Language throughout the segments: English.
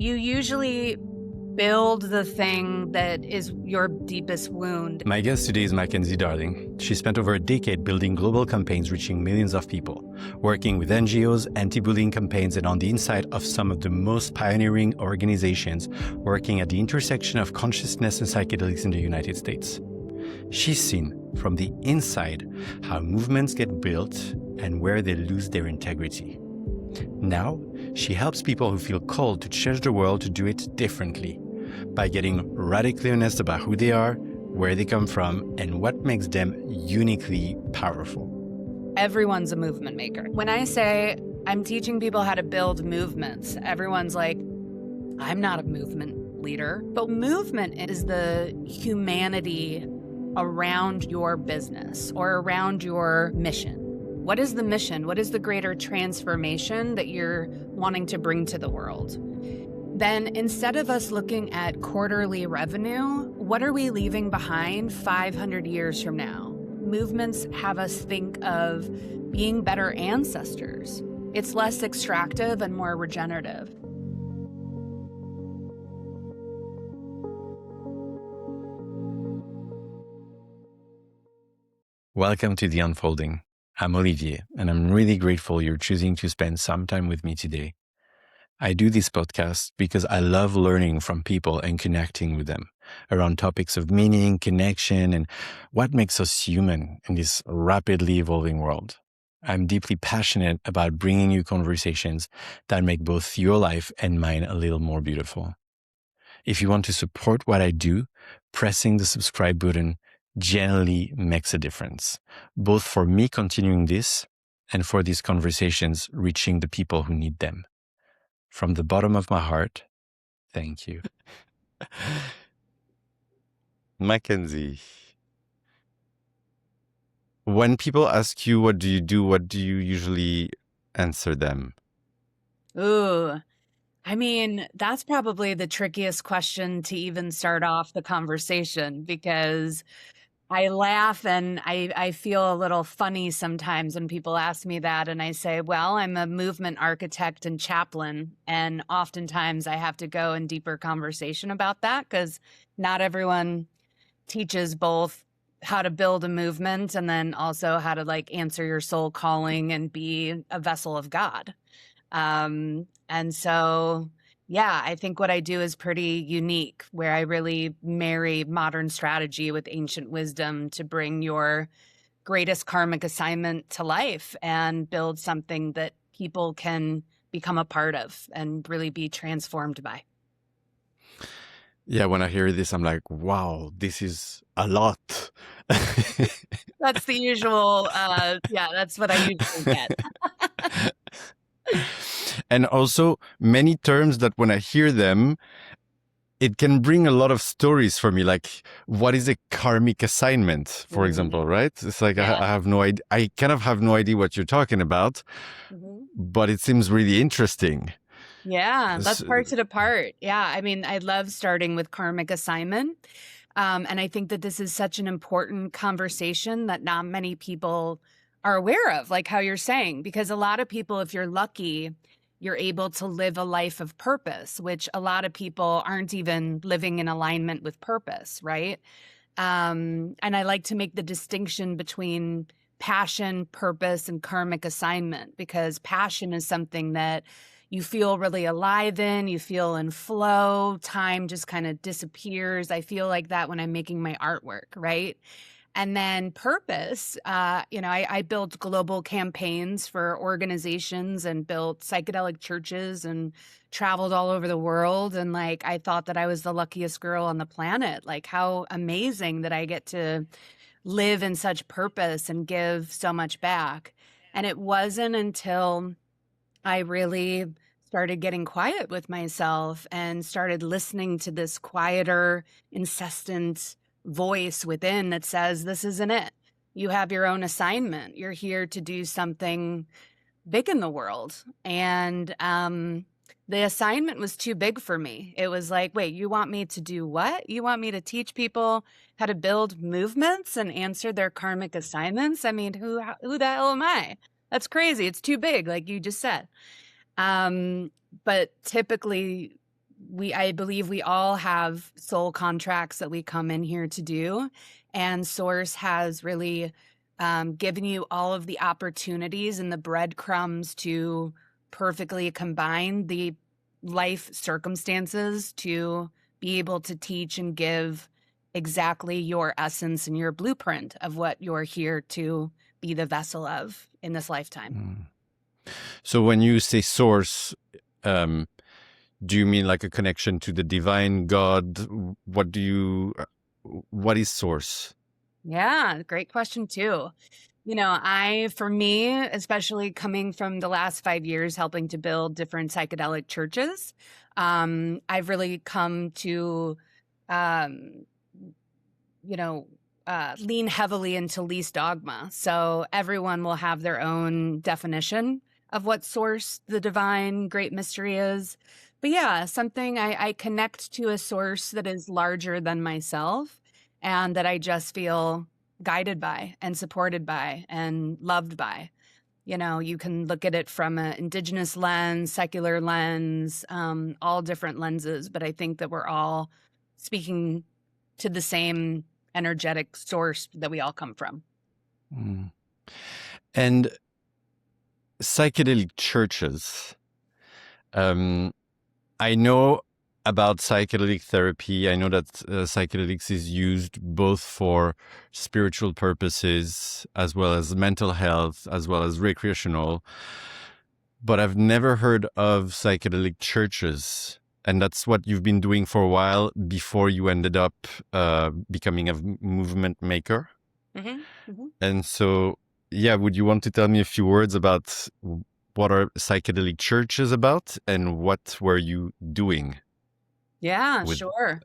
You usually build the thing that is your deepest wound. My guest today is Makenzie Darling. She spent over a decade building global campaigns reaching millions of people, working with NGOs, anti-bullying campaigns, and on the inside of some of the most pioneering organizations working at the intersection of consciousness and psychedelics in the United States. She's seen from the inside how movements get built and where they lose their integrity. Now, she helps people who feel called to change the world to do it differently by getting radically honest about who they are, where they come from, and what makes them uniquely powerful. Everyone's a movement maker. When I say I'm teaching people how to build movements, everyone's like, I'm not a movement leader. But movement is the humanity around your business or around your mission. What is the mission? What is the greater transformation that you're wanting to bring to the world? Then instead of us looking at quarterly revenue, what are we leaving behind 500 years from now? Movements have us think of being better ancestors. It's less extractive and more regenerative. Welcome to The Unfolding. I'm Olivier, and I'm really grateful you're choosing to spend some time with me today. I do this podcast because I love learning from people and connecting with them around topics of meaning, connection, and what makes us human in this rapidly evolving world. I'm deeply passionate about bringing you conversations that make both your life and mine a little more beautiful. If you want to support what I do, pressing the subscribe button generally makes a difference, both for me continuing this and for these conversations reaching the people who need them. From the bottom of my heart, thank you. Makenzie, when people ask you, what do you do? What do you usually answer them? Ooh, I mean, that's probably the trickiest question to even start off the conversation because I laugh and I feel a little funny sometimes when people ask me that. And I say, well, I'm a movement architect and chaplain. And oftentimes I have to go in deeper conversation about that because not everyone teaches both how to build a movement and then also how to answer your soul calling and be a vessel of God. And so, yeah, I think what I do is pretty unique, where I really marry modern strategy with ancient wisdom to bring your greatest karmic assignment to life and build something that people can become a part of and really be transformed by. Yeah, when I hear this, I'm like, wow, this is a lot. That's the usual, that's what I usually get. And also many terms that when I hear them, it can bring a lot of stories for me. Like, what is a karmic assignment, for example, right? It's like, Yeah. I have no idea. I kind of have no idea what you're talking about, but it seems really interesting. Yeah, let's parse it apart. Yeah, I mean, I love starting with karmic assignment. And I think that this is such an important conversation that not many people are aware of, like how you're saying, because a lot of people, if you're lucky, you're able to live a life of purpose, which a lot of people aren't even living in alignment with purpose, right? And I like to make the distinction between passion, purpose, and karmic assignment, because passion is something that you feel really alive in, you feel in flow, time just kind of disappears. I feel like that when I'm making my artwork, right? And then purpose, I built global campaigns for organizations and built psychedelic churches and traveled all over the world. And I thought that I was the luckiest girl on the planet. Like, how amazing that I get to live in such purpose and give so much back. And it wasn't until I really started getting quiet with myself and started listening to this quieter, incessant voice within that says, this isn't it. You have your own assignment. You're here to do something big in the world. And the assignment was too big for me. It was like, wait, you want me to do what? You want me to teach people how to build movements and answer their karmic assignments? I mean, who the hell am I? That's crazy. It's too big, like you just said. But typically I believe we all have soul contracts that we come in here to do, and Source has really given you all of the opportunities and the breadcrumbs to perfectly combine the life circumstances to be able to teach and give exactly your essence and your blueprint of what you're here to be the vessel of in this lifetime. So when you say source, do you mean like a connection to the divine God? What is source? Yeah, great question too. For me, especially coming from the last 5 years helping to build different psychedelic churches, I've really come to, um, lean heavily into least dogma. So everyone will have their own definition of what source the divine great mystery is. But yeah, something I connect to a source that is larger than myself and that I just feel guided by and supported by and loved by. You can look at it from an indigenous lens, secular lens, all different lenses, but I think that we're all speaking to the same energetic source that we all come from. And psychedelic churches. I know about psychedelic therapy. I know that psychedelics is used both for spiritual purposes as well as mental health, as well as recreational. But I've never heard of psychedelic churches. And that's what you've been doing for a while before you ended up becoming a movement maker. And so, yeah, would you want to tell me a few words about what are psychedelic churches about and what were you doing? Yeah, sure.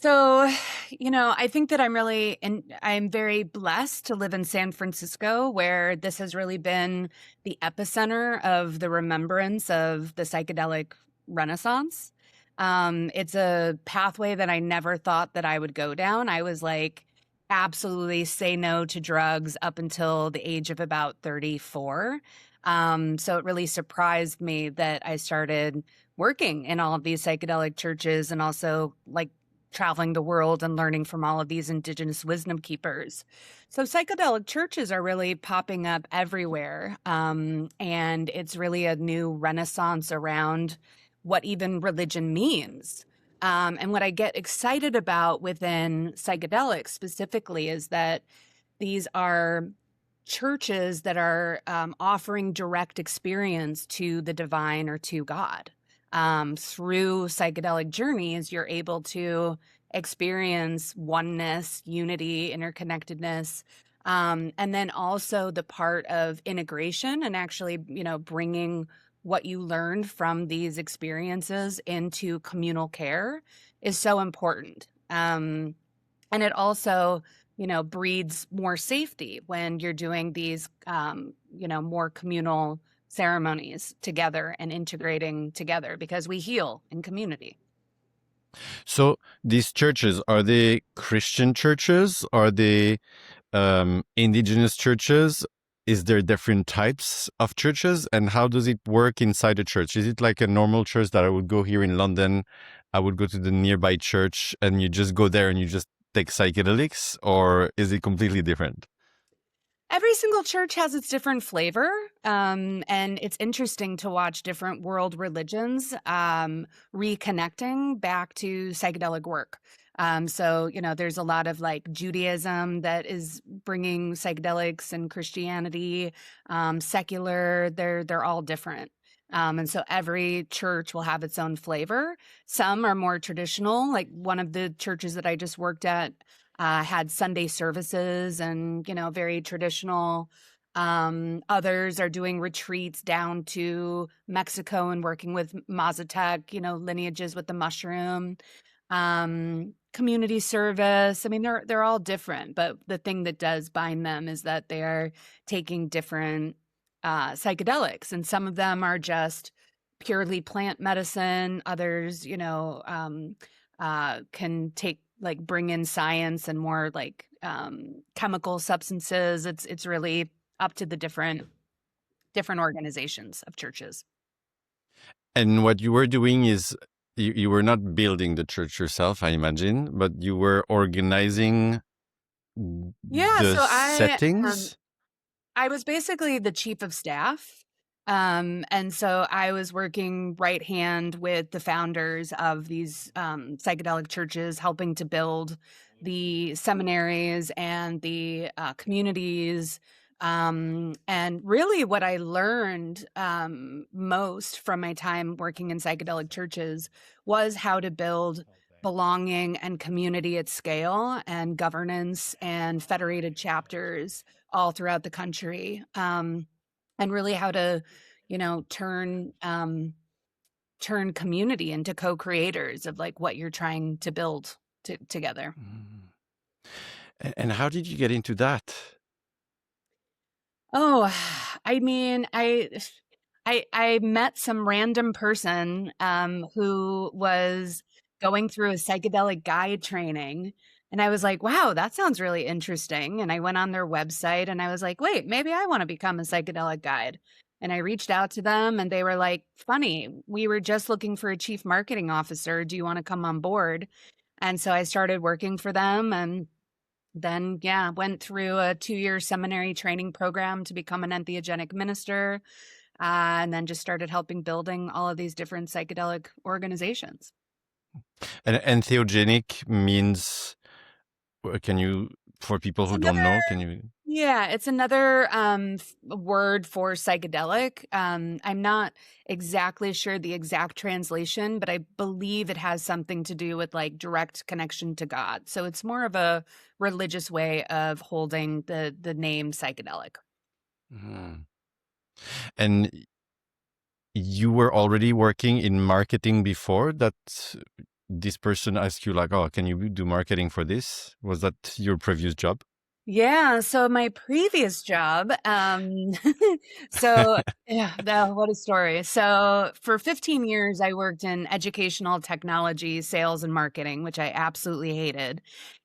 So, I think that I'm very blessed to live in San Francisco, where this has really been the epicenter of the remembrance of the psychedelic renaissance. It's a pathway that I never thought that I would go down. I was like, absolutely say no to drugs up until the age of about 34. So it really surprised me that I started working in all of these psychedelic churches and also like traveling the world and learning from all of these indigenous wisdom keepers. So psychedelic churches are really popping up everywhere. And it's really a new renaissance around what even religion means. And what I get excited about within psychedelics specifically is that these are churches that are offering direct experience to the divine or to God. Through psychedelic journeys, you're able to experience oneness, unity, interconnectedness, and then also the part of integration and actually, bringing what you learned from these experiences into communal care is so important. And it also, breeds more safety when you're doing these, more communal ceremonies together and integrating together because we heal in community. So these churches, are they Christian churches? Are they indigenous churches? Is there different types of churches? And how does it work inside a church? Is it like a normal church that I would go here in London? I would go to the nearby church and you just go there and you just take psychedelics? Or is it completely different? Every single church has its different flavor, and it's interesting to watch different world religions reconnecting back to psychedelic work. So, there's a lot of like Judaism that is bringing psychedelics and Christianity, secular, they're all different. And so every church will have its own flavor. Some are more traditional, like one of the churches that I just worked at had Sunday services and, very traditional. Others are doing retreats down to Mexico and working with Mazatec, lineages with the mushroom. Community service. I mean, they're all different, but the thing that does bind them is that they are taking different psychedelics, and some of them are just purely plant medicine. Others, can bring in science and more like chemical substances. It's really up to the different organizations of churches. And what you were doing is you were not building the church yourself, I imagine, but you were organizing Yeah, the so settings. I was basically the chief of staff. And so I was working right hand with the founders of these psychedelic churches, helping to build the seminaries and the communities. And really, what I learned most from my time working in psychedelic churches was how to build belonging and community at scale and governance and federated chapters all throughout the country, and really how to, turn community into co-creators of like what you're trying to build together. Mm. And how did you get into that? Oh, I mean, I met some random person who was going through a psychedelic guide training. And I was like, wow, that sounds really interesting. And I went on their website and I was like, wait, maybe I want to become a psychedelic guide. And I reached out to them and they were like, funny, we were just looking for a chief marketing officer. Do you want to come on board? And so I started working for them and then, yeah, went through a 2-year seminary training program to become an entheogenic minister, and then just started helping building all of these different psychedelic organizations. And entheogenic means, can you, for people It's who another, don't know, can you? yeah, it's another word for psychedelic. I'm not exactly sure the exact translation, but I believe it has something to do with like direct connection to God. So it's more of a religious way of holding the name psychedelic. Mhm. And you were already working in marketing before that this person asked you like, oh, can you do marketing for this? Was that your previous job? Yeah, so my previous job, so yeah, what a story. So for 15 years, I worked in educational technology, sales, and marketing, which I absolutely hated.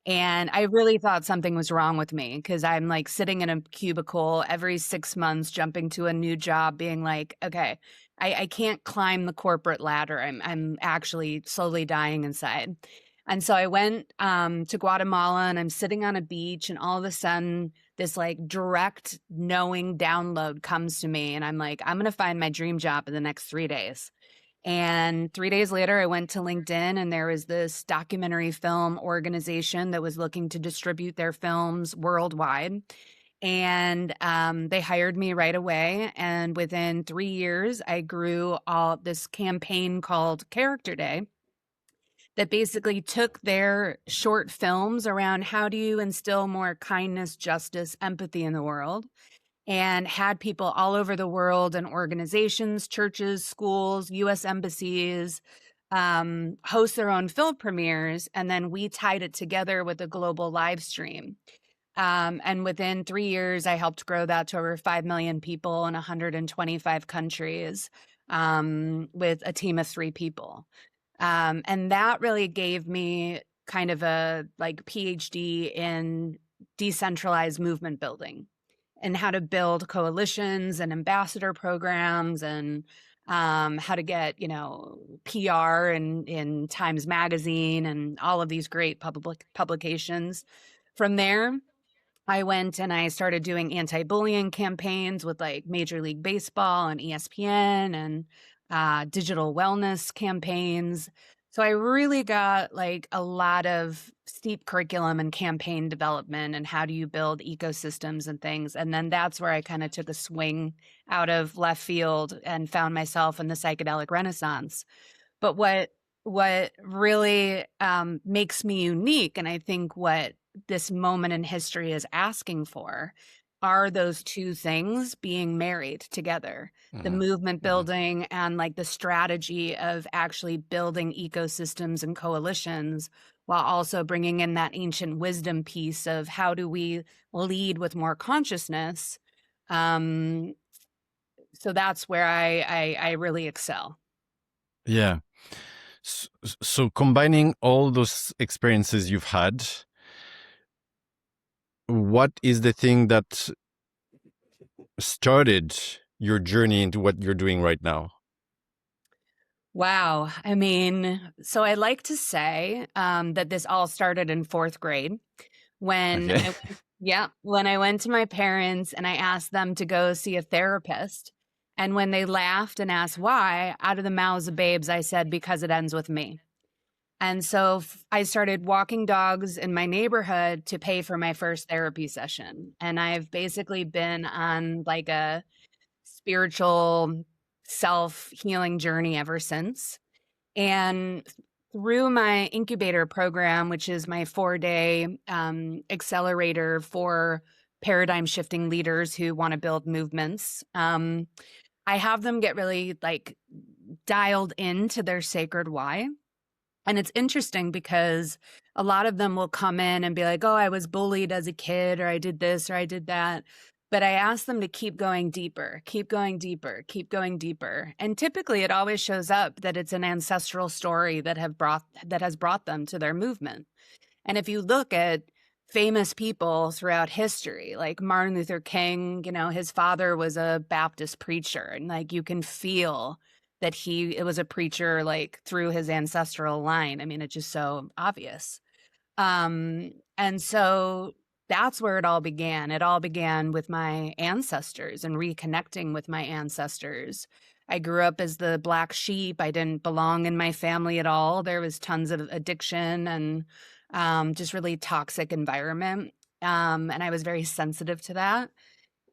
And I really thought something was wrong with me because I'm like sitting in a cubicle every 6 months, jumping to a new job, being like, okay, I can't climb the corporate ladder. I'm actually slowly dying inside. And so I went to Guatemala and I'm sitting on a beach and all of a sudden this like direct knowing download comes to me and I'm like, I'm going to find my dream job in the next 3 days. And 3 days later, I went to LinkedIn and there was this documentary film organization that was looking to distribute their films worldwide. And they hired me right away. And within 3 years, I grew all this campaign called Character Day that basically took their short films around how do you instill more kindness, justice, empathy in the world, and had people all over the world and organizations, churches, schools, US embassies host their own film premieres. And then we tied it together with a global live stream. And within 3 years, I helped grow that to over 5 million people in 125 countries with a team of 3 people. And that really gave me kind of a like PhD in decentralized movement building and how to build coalitions and ambassador programs and how to get, PR in Times Magazine and all of these great publications. From there, I went and I started doing anti-bullying campaigns with like Major League Baseball and ESPN and digital wellness campaigns. So I really got like a lot of steep curriculum and campaign development and how do you build ecosystems and things. And then that's where I kind of took a swing out of left field and found myself in the psychedelic renaissance. But what really makes me unique, and I think what this moment in history is asking for, are those two things being married together: the Mhm. movement Mhm. building and like the strategy of actually building ecosystems and coalitions, while also bringing in that ancient wisdom piece of how do we lead with more consciousness. Um, so that's where I really excel. Yeah. So combining all those experiences you've had, what is the thing that started your journey into what you're doing right now? Wow. I mean, so I like to say that this all started in fourth grade when Okay. when I went to my parents and I asked them to go see a therapist. And when they laughed and asked why, out of the mouths of babes, I said, because it ends with me. And so I started walking dogs in my neighborhood to pay for my first therapy session. And I've basically been on like a spiritual self healing journey ever since. And through my incubator program, which is my 4-day accelerator for paradigm shifting leaders who want to build movements, I have them get really like dialed into their sacred why. And it's interesting because a lot of them will come in and be like, oh, I was bullied as a kid, or I did this, or I did that. But I ask them to keep going deeper, keep going deeper, keep going deeper. And typically it always shows up that it's an ancestral story that has brought them to their movement. And if you look at famous people throughout history, like Martin Luther King, his father was a Baptist preacher, and like you can feel that it was a preacher like through his ancestral line. I mean, it's just so obvious. And so that's where it all began. It all began with my ancestors and reconnecting with my ancestors. I grew up as the black sheep. I didn't belong in my family at all. There was tons of addiction and just really toxic environment. And I was very sensitive to that.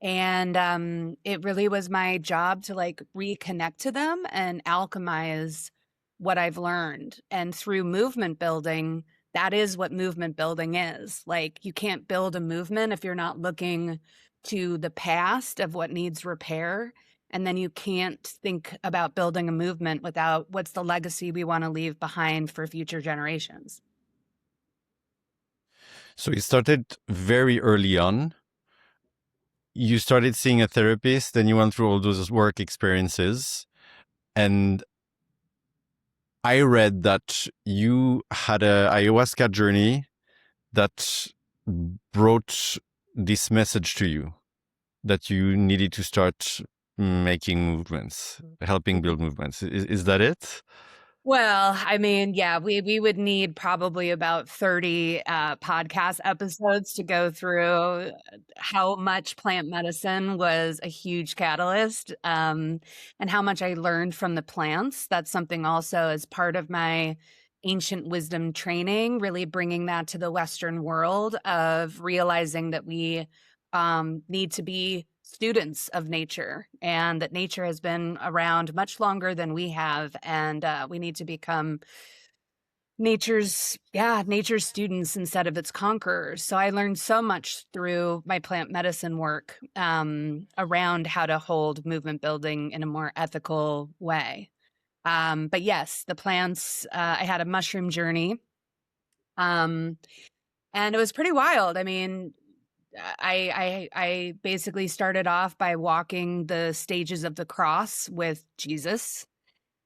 And it really was my job to like reconnect to them and alchemize what I've learned. And through movement building, that is what movement building is. Like, you can't build a movement if you're not looking to the past of what needs repair. And then you can't think about building a movement without what's the legacy we want to leave behind for future generations. So it started very early on. You started seeing a therapist, then you went through all those work experiences. And I read that you had a ayahuasca journey that brought this message to you that you needed to start making movements, helping build movements. Is that it? Well, I mean, yeah, we would need probably about 30 podcast episodes to go through how much plant medicine was a huge catalyst, and how much I learned from the plants. That's something also as part of my ancient wisdom training, really bringing that to the Western world of realizing that we need to be students of nature, and that nature has been around much longer than we have, and we need to become nature's students instead of its conquerors. So I learned so much through my plant medicine work around how to hold movement building in a more ethical way. But yes, the plants, I had a mushroom journey, and it was pretty wild. I mean, I basically started off by walking the stages of the cross with Jesus,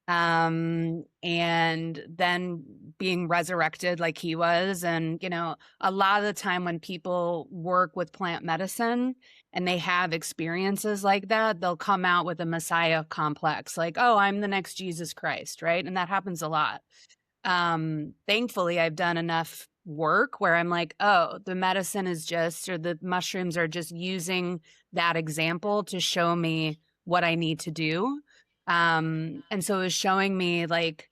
and then being resurrected like he was. And, a lot of the time when people work with plant medicine and they have experiences like that, they'll come out with a Messiah complex, like, oh, I'm the next Jesus Christ, right? And that happens a lot. Thankfully, I've done enough work where I'm like, oh, the medicine is just, or the mushrooms are just using that example to show me what I need to do. And so it was showing me like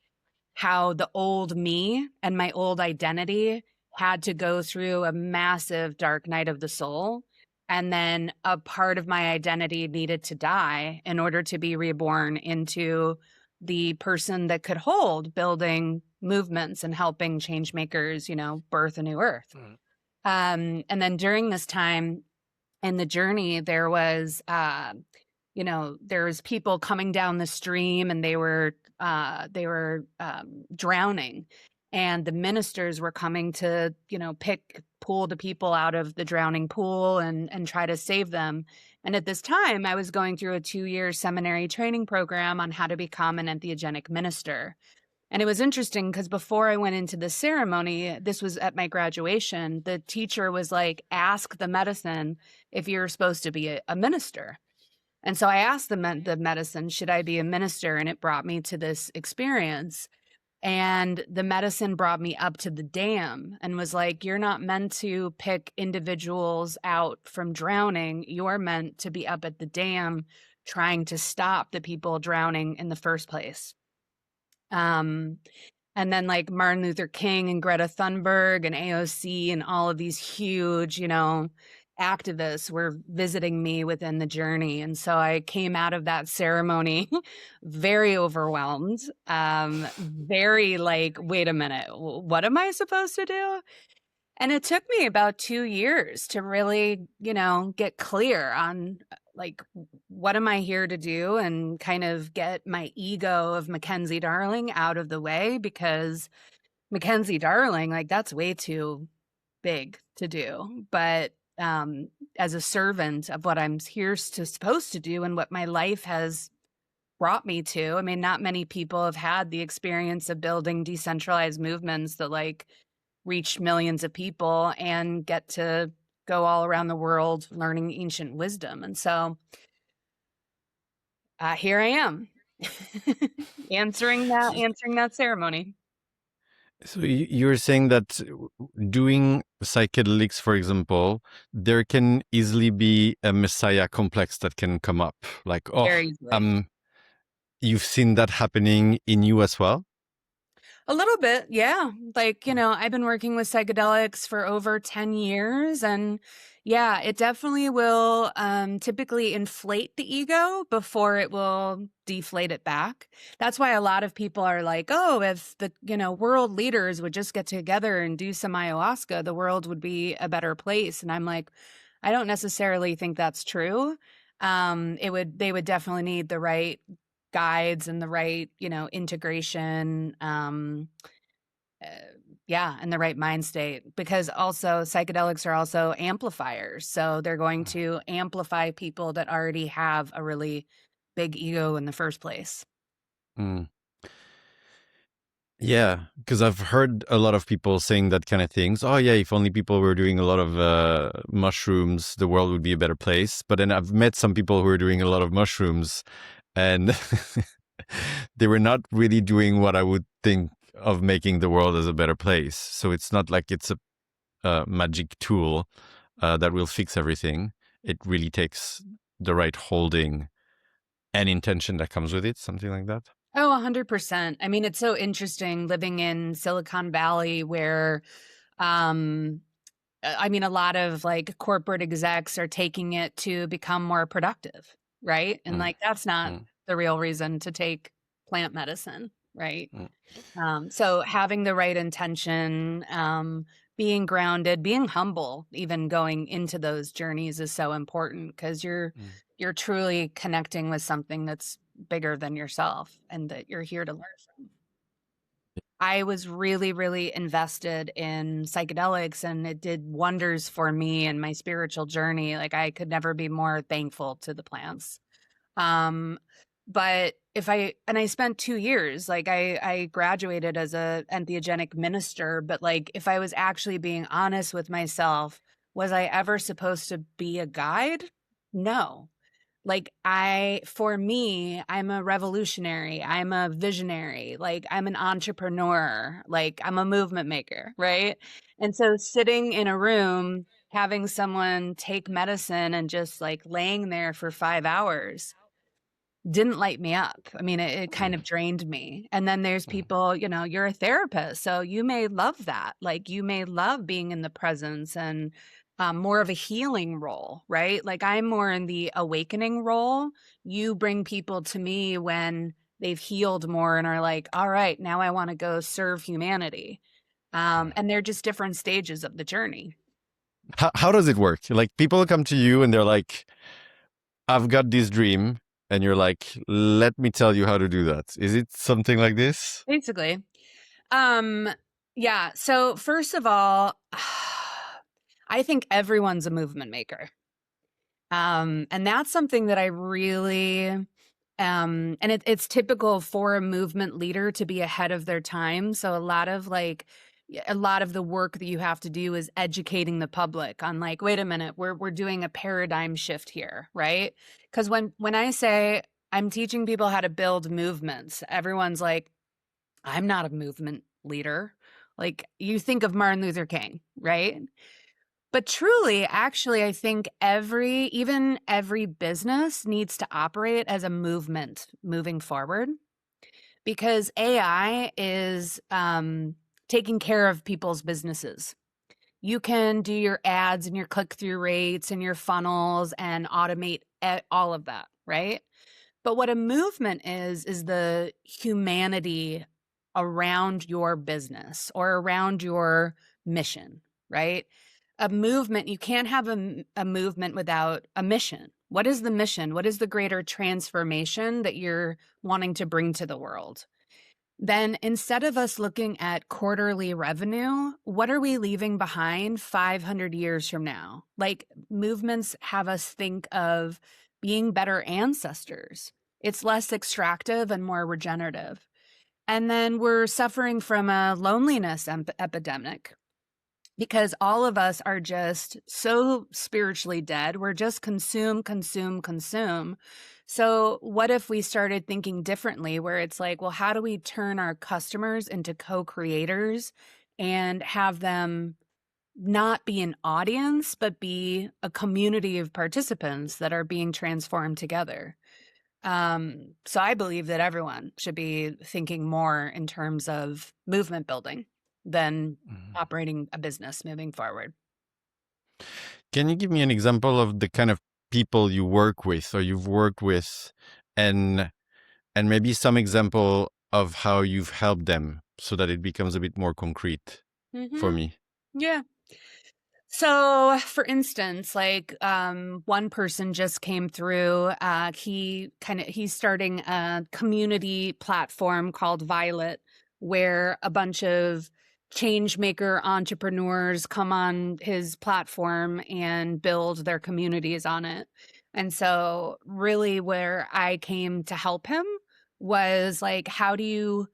how the old me and my old identity had to go through a massive dark night of the soul. And then a part of my identity needed to die in order to be reborn into the person that could hold building movements and helping change makers, birth a new earth. And then during this time in the journey, there was, there was people coming down the stream, and they were drowning, and the ministers were coming to, pull the people out of the drowning pool and try to save them. And at this time, I was going through a 2-year seminary training program on how to become an entheogenic minister. And it was interesting because before I went into the ceremony, this was at my graduation, the teacher was like, ask the medicine if you're supposed to be a minister. And so I asked the medicine, should I be a minister? And it brought me to this experience. And the medicine brought me up to the dam and was like, you're not meant to pick individuals out from drowning. You're meant to be up at the dam trying to stop the people drowning in the first place. Um, and then like Martin Luther King and Greta Thunberg and AOC and all of these huge, activists were visiting me within the journey. And so I came out of that ceremony very overwhelmed, very like, wait a minute, what am I supposed to do? And it took me about 2 years to really, get clear on like, what am I here to do, and kind of get my ego of Makenzie Darling out of the way, because Makenzie Darling, like, that's way too big to do. But as a servant of what I'm here supposed to do and what my life has brought me to, I mean, not many people have had the experience of building decentralized movements that like reach millions of people and get to go all around the world learning ancient wisdom. And so here I am answering that ceremony. So you're saying that doing psychedelics, for example, there can easily be a messiah complex that can come up. Like, Very easily. You've seen that happening in you as well? A little bit, yeah. Like, I've been working with psychedelics for over 10 years. And yeah, it definitely will typically inflate the ego before it will deflate it back. That's why a lot of people are like, oh, if the, world leaders would just get together and do some ayahuasca, the world would be a better place. And I'm like, I don't necessarily think that's true. They would definitely need the right guides and the right, integration, and the right mind state, because also psychedelics are also amplifiers. So they're going to amplify people that already have a really big ego in the first place. Mm. Yeah, because I've heard a lot of people saying that kind of things. Oh yeah, if only people were doing a lot of mushrooms, the world would be a better place. But then I've met some people who are doing a lot of mushrooms, and they were not really doing what I would think of making the world as a better place. So it's not like it's a magic tool that will fix everything. It really takes the right holding and intention that comes with it, something like that. Oh, 100%. I mean, it's so interesting living in Silicon Valley where, I mean, a lot of like corporate execs are taking it to become more productive, right? And Mm, like, that's not mm, the real reason to take plant medicine, right? mm, So having the right intention, being grounded, being humble, even going into those journeys is so important, because mm. you're truly connecting with something that's bigger than yourself and that you're here to learn from. I was really, really invested in psychedelics, and it did wonders for me in my spiritual journey. Like, I could never be more thankful to the plants. Um, but I spent 2 years, like I graduated as a entheogenic minister, but like, if I was actually being honest with myself, was I ever supposed to be a guide? No. Like, for me, I'm a revolutionary. I'm a visionary. Like, I'm an entrepreneur. Like, I'm a movement maker, right? And so sitting in a room, having someone take medicine and just like laying there for 5 hours didn't light me up. I mean, it kind of Mm, drained me. And then there's mm, people, you're a therapist, so you may love that. Like, you may love being in the presence and more of a healing role, right? Like, I'm more in the awakening role. You bring people to me when they've healed more and are like, all right, now I want to go serve humanity. mm. And they're just different stages of the journey. How does it work? Like people come to you and they're like, I've got this dream. And you're like, let me tell you how to do that. Is it something like this? Basically. Um, yeah. So first of all, I think everyone's a movement maker. And that's something that I really, it's typical for a movement leader to be ahead of their time. So a lot of like, a lot of the work that you have to do is educating the public on like, wait a minute, we're doing a paradigm shift here, right? Because when I say I'm teaching people how to build movements, everyone's like, I'm not a movement leader. Like you think of Martin Luther King, right? But truly, actually, I think even every business needs to operate as a movement moving forward, because AI is taking care of people's businesses. You can do your ads and your click-through rates and your funnels and automate all of that, right? But what a movement is the humanity around your business or around your mission, right? A movement, you can't have a movement without a mission. What is the mission? What is the greater transformation that you're wanting to bring to the world? Then instead of us looking at quarterly revenue, what are we leaving behind 500 years from now? Like movements have us think of being better ancestors. It's less extractive and more regenerative. And then we're suffering from a loneliness epidemic because all of us are just so spiritually dead. We're just consume, consume, consume. So what if we started thinking differently, where it's like, well, how do we turn our customers into co-creators and have them not be an audience, but be a community of participants that are being transformed together? So I believe that everyone should be thinking more in terms of movement building than operating a business moving forward. Can you give me an example of the kind of people you work with or you've worked with, and maybe some example of how you've helped them so that it becomes a bit more concrete for me? Yeah. So, for instance, like one person just came through. He's starting a community platform called Violet, where a bunch of change maker entrepreneurs come on his platform and build their communities on it. And so, really, where I came to help him was like, how do you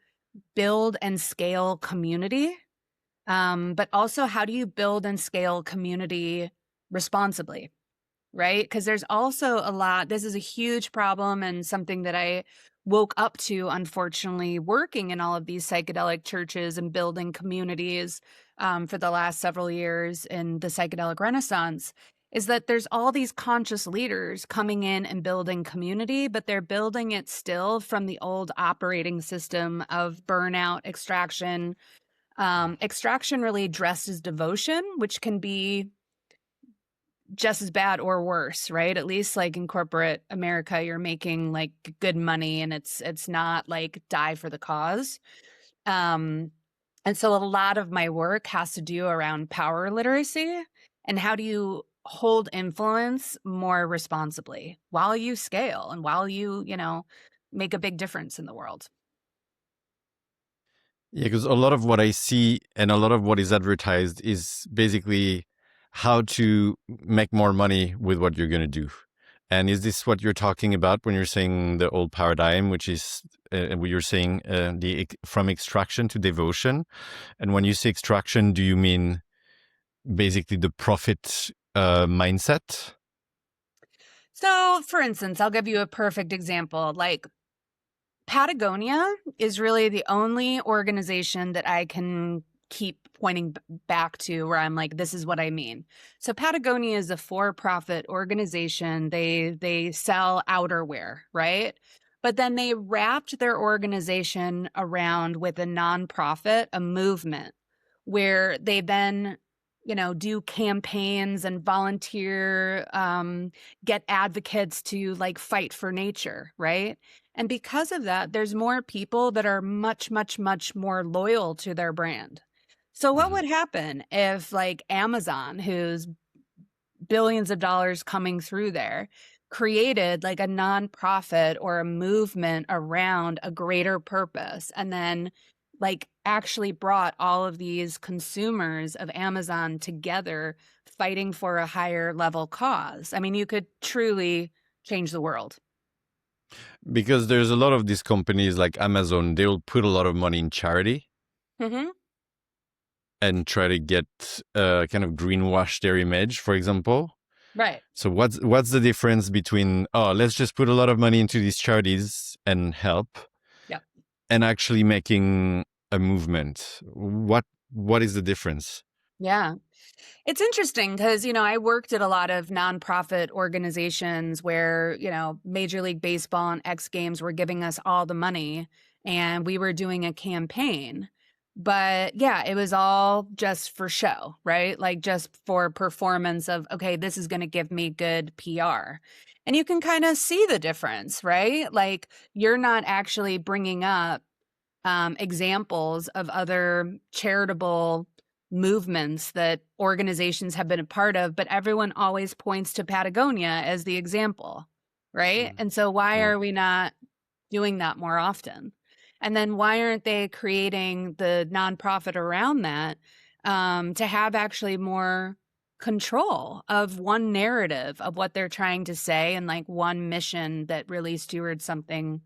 build and scale community? But also, how do you build and scale community responsibly, right? Because there's also a lot, this is a huge problem and something that I woke up to, unfortunately, working in all of these psychedelic churches and building communities for the last several years in the psychedelic renaissance, is that there's all these conscious leaders coming in and building community, but they're building it still from the old operating system of burnout, extraction really dressed as devotion, which can be just as bad or worse, right? At least like in corporate America, you're making like good money and it's not like die for the cause. And so a lot of my work has to do around power literacy and how do you hold influence more responsibly while you scale and while you make a big difference in the world. Yeah, because a lot of what I see and a lot of what is advertised is basically how to make more money with what you're going to do. And is this what you're talking about when you're saying the old paradigm, which is what you're saying from extraction to devotion? And when you say extraction, do you mean basically the profit mindset? So, for instance, I'll give you a perfect example. Like Patagonia is really the only organization that I can keep pointing back to where I'm like, this is what I mean. So Patagonia is a for-profit organization. They sell outerwear, right? But then they wrapped their organization around with a nonprofit, a movement, where they then do campaigns and volunteer, get advocates to like fight for nature, right? And because of that, there's more people that are much, much, much more loyal to their brand. So what would happen if like Amazon, who's billions of dollars coming through there, created like a nonprofit or a movement around a greater purpose and then like actually brought all of these consumers of Amazon together fighting for a higher level cause? I mean, you could truly change the world. Because there's a lot of these companies like Amazon, they'll put a lot of money in charity. Mm-hmm. and try to get kind of greenwash their image, for example. Right. So what's the difference between, oh, let's just put a lot of money into these charities and help, Yep. and actually making a movement? What is the difference? Yeah. It's interesting because, I worked at a lot of nonprofit organizations where, Major League Baseball and X Games were giving us all the money and we were doing a campaign. But yeah, it was all just for show, right? Like just for performance of, okay, this is going to give me good PR. And you can kind of see the difference, right? Like you're not actually bringing up examples of other charitable movements that organizations have been a part of, but everyone always points to Patagonia as the example, right? Mm. And so why Yeah. are we not doing that more often? And then why aren't they creating the nonprofit around that to have actually more control of one narrative of what they're trying to say and like one mission that really stewards something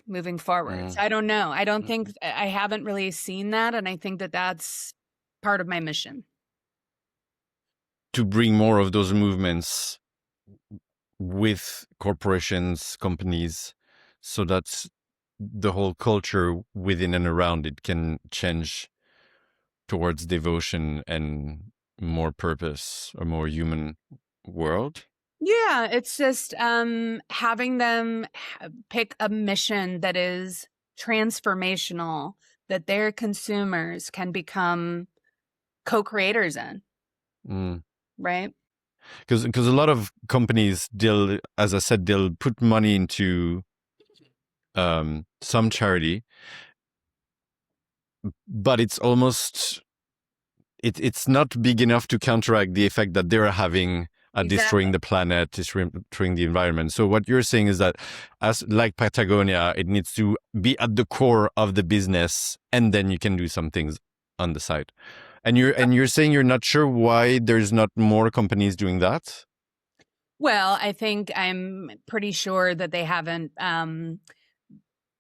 moving forward. Mm. So I don't know. I don't think Mm. I haven't really seen that. And I think that that's part of my mission. To bring more of those movements with corporations, companies, so that the whole culture within and around it can change towards devotion and more purpose, a more human world. Yeah, it's just having them pick a mission that is transformational, that their consumers can become co-creators in, Mm. right? Because a lot of companies, they'll, as I said, they'll put money into some charity, but it's almost it's not big enough to counteract the effect that they're having at Exactly. destroying the planet, destroying the environment. So what you're saying is that, as like Patagonia, it needs to be at the core of the business, and then you can do some things on the side. And you're saying you're not sure why there's not more companies doing that. Well, I think I'm pretty sure that they haven't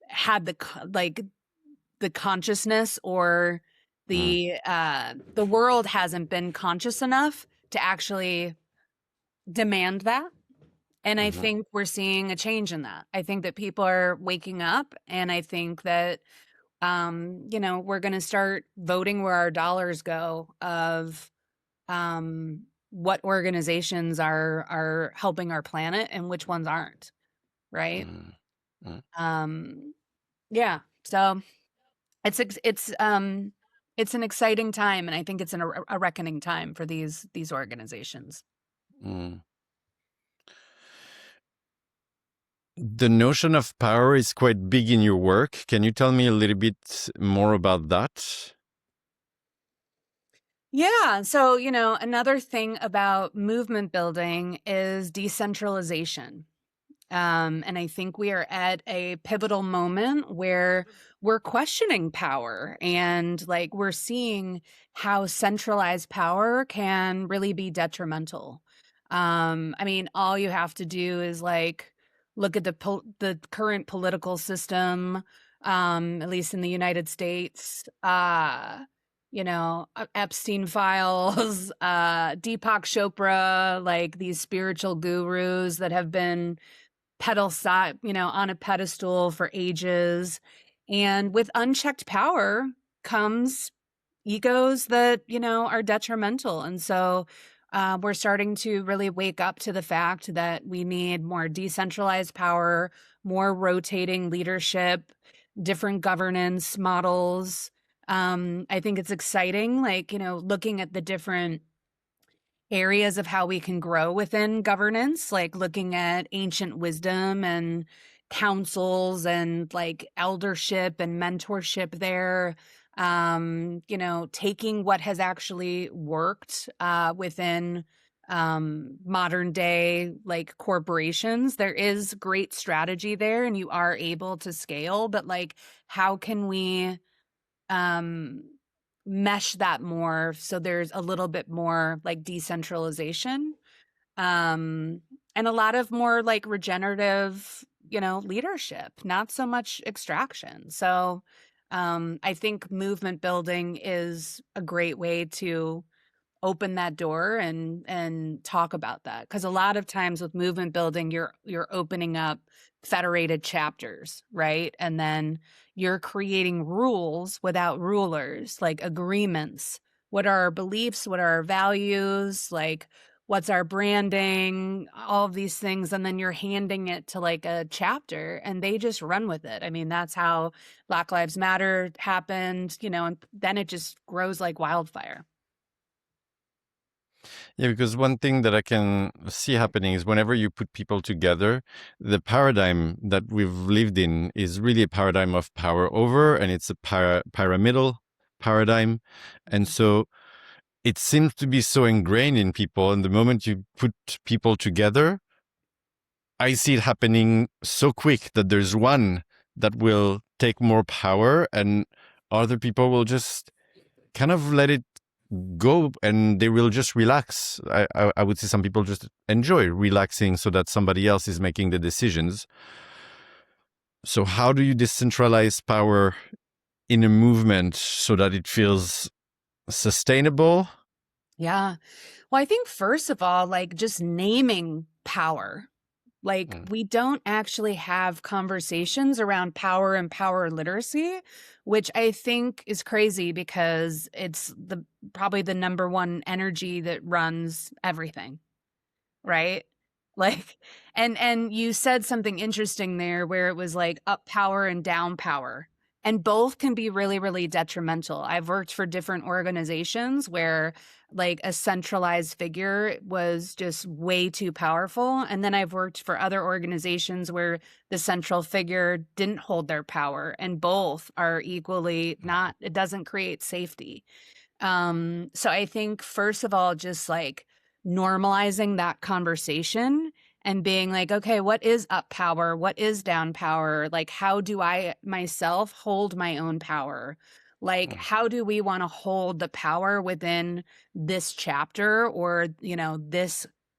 had the consciousness or Mm. the world hasn't been conscious enough to actually demand that. And I Mm-hmm. think we're seeing a change in that. I think that people are waking up, and I think that we're going to start voting where our dollars go of what organizations are helping our planet and which ones aren't, right? Mm. Mm. Um yeah. So it's an exciting time, and I think it's a reckoning time for these organizations. Mm. The notion of power is quite big in your work. Can you tell me a little bit more about that? Yeah. So, another thing about movement building is decentralization. And I think we are at a pivotal moment where we're questioning power and like we're seeing how centralized power can really be detrimental. I mean, all you have to do is like look at the current political system, at least in the United States. Epstein files, Deepak Chopra, like these spiritual gurus that have been on a pedestal for ages. And with unchecked power comes egos that, are detrimental. And so we're starting to really wake up to the fact that we need more decentralized power, more rotating leadership, different governance models. I think it's exciting, like, looking at the different areas of how we can grow within governance, like looking at ancient wisdom and councils and like eldership and mentorship there. Taking what has actually worked within modern day like corporations. There is great strategy there and you are able to scale, but like how can we um mesh that more so there's a little bit more like decentralization um and a lot of more like regenerative leadership, not so much extraction. So I think movement building is a great way to open that door and talk about that, because a lot of times with movement building you're opening up federated chapters, right? And then you're creating rules without rulers, like agreements. What are our beliefs? What are our values? Like, what's our branding? All of these things. And then you're handing it to like a chapter and they just run with it. I mean, that's how Black Lives Matter happened, and then it just grows like wildfire. Yeah, because one thing that I can see happening is whenever you put people together, the paradigm that we've lived in is really a paradigm of power over, and it's a pyramidal paradigm. And so it seems to be so ingrained in people. And the moment you put people together, I see it happening so quick that there's one that will take more power and other people will just kind of let it go and they will just relax. I would say some people just enjoy relaxing so that somebody else is making the decisions. So how do you decentralize power in a movement so that it feels sustainable? Yeah. Well, I think first of all, like just naming power. Like, we don't actually have conversations around power and power literacy, which I think is crazy because it's probably the number one energy that runs everything, right? Like, and you said something interesting there where it was like up power and down power. And both can be really, really detrimental. I've worked for different organizations where like a centralized figure was just way too powerful. And then I've worked for other organizations where the central figure didn't hold their power, and both are equally not, it doesn't create safety. So I think first of all, just like normalizing that conversation and being like, okay, what is up power? What is down power? Like, how do I myself hold my own power? Like, how do we want to hold the power within this chapter or,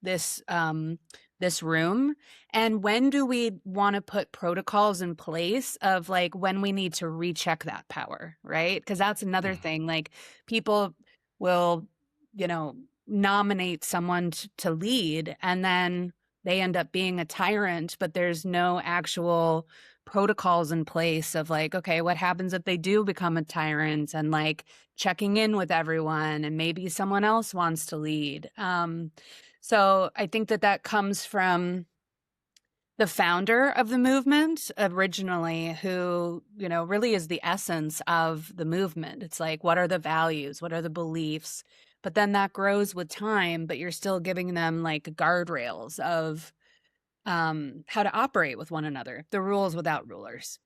this room? And when do we want to put protocols in place of like when we need to recheck that power, right? Because that's another thing. Like, people will, nominate someone to lead, and then they end up being a tyrant, but there's no actual protocols in place of like, okay, what happens if they do become a tyrant, and like checking in with everyone, and maybe someone else wants to lead. So I think that comes from the founder of the movement originally, who, really is the essence of the movement. It's like, what are the values? What are the beliefs? But then that grows with time, but you're still giving them like guardrails of how to operate with one another, the rules without rulers.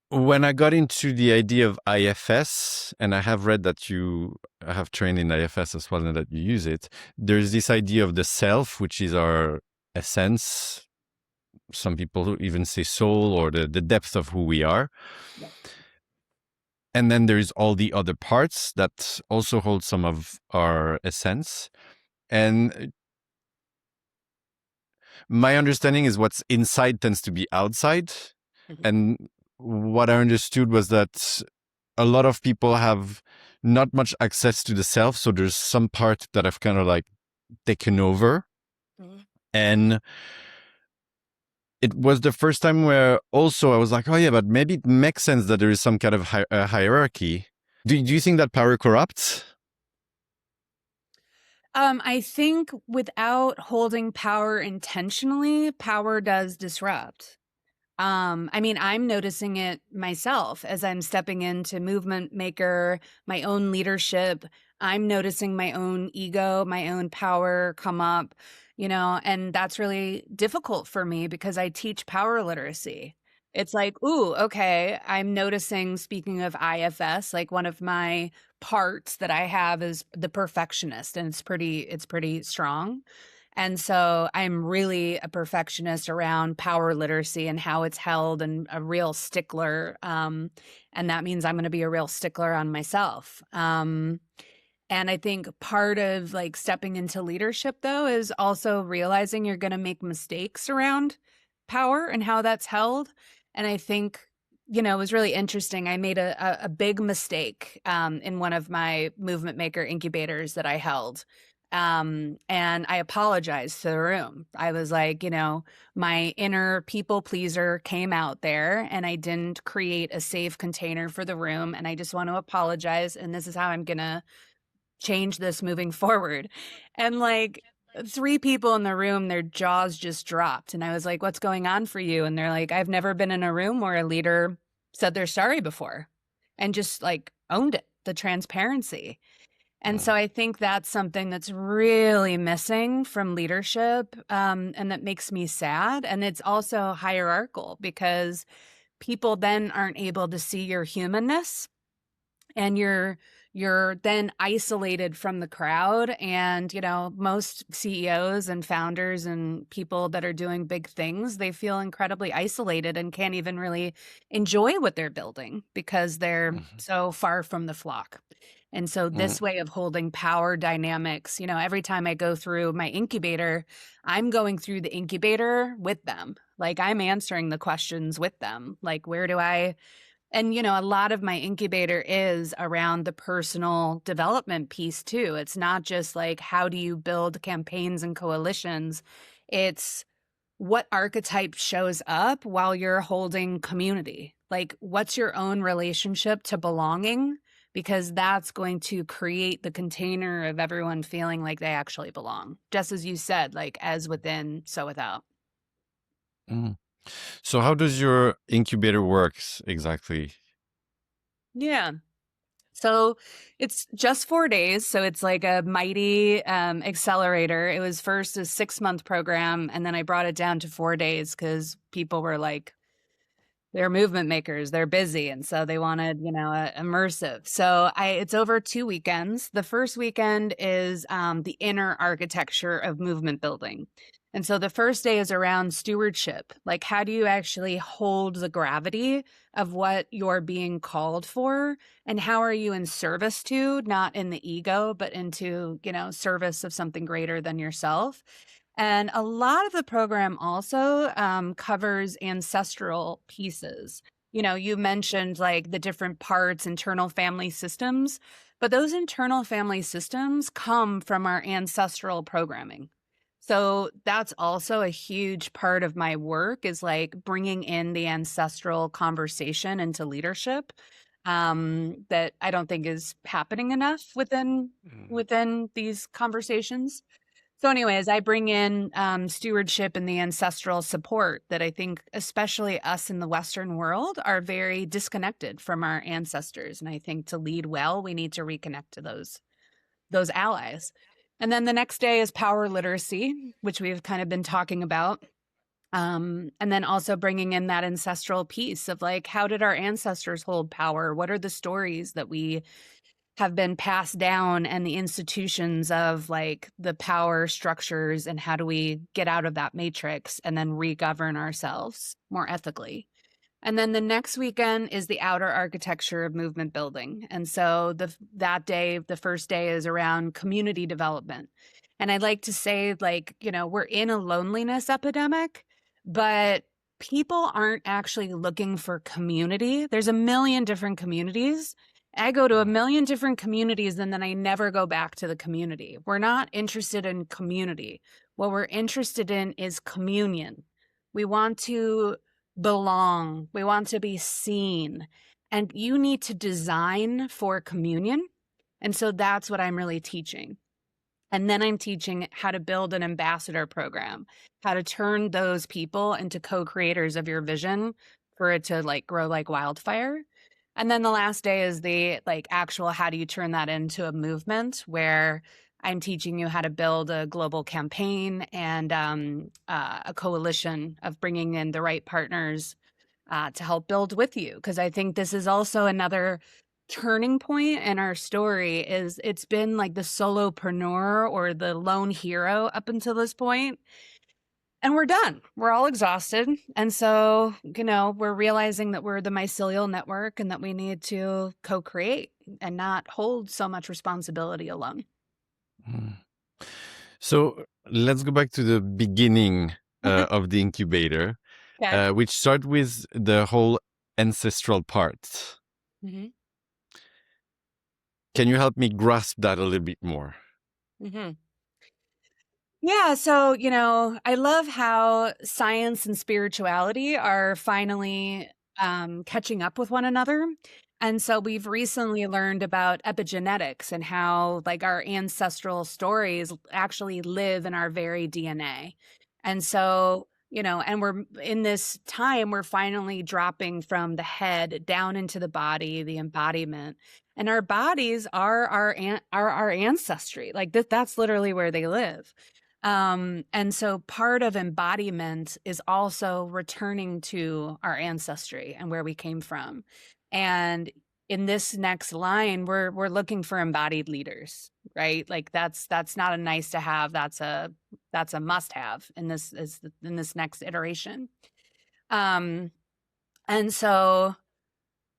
When I got into the idea of IFS, and I have read that you have trained in IFS as well and that you use it, there's this idea of the self, which is our essence. Some people even say soul, or the depth of who we are. Yep. And then there's all the other parts that also hold some of our essence. And my understanding is what's inside tends to be outside. Mhm. And what I understood was that a lot of people have not much access to the self. So there's some part that I've kind of like taken over. Mhm. And it was the first time where also I was like, oh yeah, but maybe it makes sense that there is some kind of hierarchy. Do you think that power corrupts? I think without holding power intentionally, power does disrupt. I mean, I'm noticing it myself as I'm stepping into movement maker, my own leadership. I'm noticing my own ego, my own power come up, and that's really difficult for me because I teach power literacy. It's like, ooh, okay, I'm noticing, speaking of IFS, like one of my parts that I have is the perfectionist, and it's pretty strong. And so I'm really a perfectionist around power literacy and how it's held, and a real stickler. And that means I'm going to be a real stickler on myself. And I think part of like stepping into leadership, though, is also realizing you're going to make mistakes around power and how that's held. And I think, it was really interesting. I made a big mistake in one of my movement maker incubators that I held. And I apologized to the room. I was like, my inner people pleaser came out there and I didn't create a safe container for the room. And I just want to apologize. And this is how I'm going to change this moving forward. And like, three people in the room, their jaws just dropped. And I was like, what's going on for you? And they're like, I've never been in a room where a leader said they're sorry before and just like owned it, the transparency. And so I think that's something that's really missing from leadership, and that makes me sad. And it's also hierarchical because people then aren't able to see your humanness, and you're then isolated from the crowd. And most CEOs and founders and people that are doing big things, they feel incredibly isolated and can't even really enjoy what they're building because they're so far from the flock. And so this way of holding power dynamics, every time I go through my incubator, I'm going through the incubator with them. Like, I'm answering the questions with them. Like, where do I and, a lot of my incubator is around the personal development piece too. It's not just like, how do you build campaigns and coalitions? It's what archetype shows up while you're holding community. Like, what's your own relationship to belonging? Because that's going to create the container of everyone feeling like they actually belong. Just as you said, like, as within, so without. Mm. So how does your incubator works exactly? Yeah. So it's just 4 days. So it's like a mighty accelerator. It was first a 6-month program, and then I brought it down to 4 days because people were like, they're movement makers, they're busy. And so they wanted, immersive. So it's over 2 weekends. The first weekend is the inner architecture of movement building. And so the first day is around stewardship. Like, how do you actually hold the gravity of what you're being called for? And how are you in service to, not in the ego, but into, service of something greater than yourself? And a lot of the program also covers ancestral pieces. You mentioned like the different parts, internal family systems, but those internal family systems come from our ancestral programming. So that's also a huge part of my work, is like bringing in the ancestral conversation into leadership, that I don't think is happening enough within these conversations. So anyways, I bring in stewardship and the ancestral support that I think, especially us in the Western world, are very disconnected from our ancestors. And I think to lead well, we need to reconnect to those allies. And then the next day is power literacy, which we've kind of been talking about. And then also bringing in that ancestral piece of like, how did our ancestors hold power? What are the stories that we have been passed down, and the institutions of like the power structures, and how do we get out of that matrix and then re-govern ourselves more ethically? And then the next weekend is the outer architecture of movement building. And so that day, the first day, is around community development. And I'd like to say, like, we're in a loneliness epidemic, but people aren't actually looking for community. There's a million different communities. I go to a million different communities and then I never go back to the community. We're not interested in community. What we're interested in is communion. We want to belong. We want to be seen. And you need to design for communion. And so that's what I'm really teaching. And then I'm teaching how to build an ambassador program, how to turn those people into co-creators of your vision for it to like grow like wildfire. And then the last day is the like actual, how do you turn that into a movement, where I'm teaching you how to build a global campaign and a coalition of bringing in the right partners to help build with you. Because I think this is also another turning point in our story. Is it's been like the solopreneur or the lone hero up until this point. And we're done. We're all exhausted. And so, we're realizing that we're the mycelial network and that we need to co-create and not hold so much responsibility alone. So let's go back to the beginning of the incubator. Okay. which start with the whole ancestral part. Mm-hmm. Can you help me grasp that a little bit more? Mm-hmm. Yeah, so, I love how science and spirituality are finally catching up with one another. And so we've recently learned about epigenetics and how, like, our ancestral stories actually live in our very DNA. And so, and we're in this time, we're finally dropping from the head down into the body, the embodiment. And our bodies are our ancestry. Like that's literally where they live. And so part of embodiment is also returning to our ancestry and where we came from. And in this next line, we're looking for embodied leaders, right? Like that's not a nice to have, that's a must have in this next iteration. Um, and so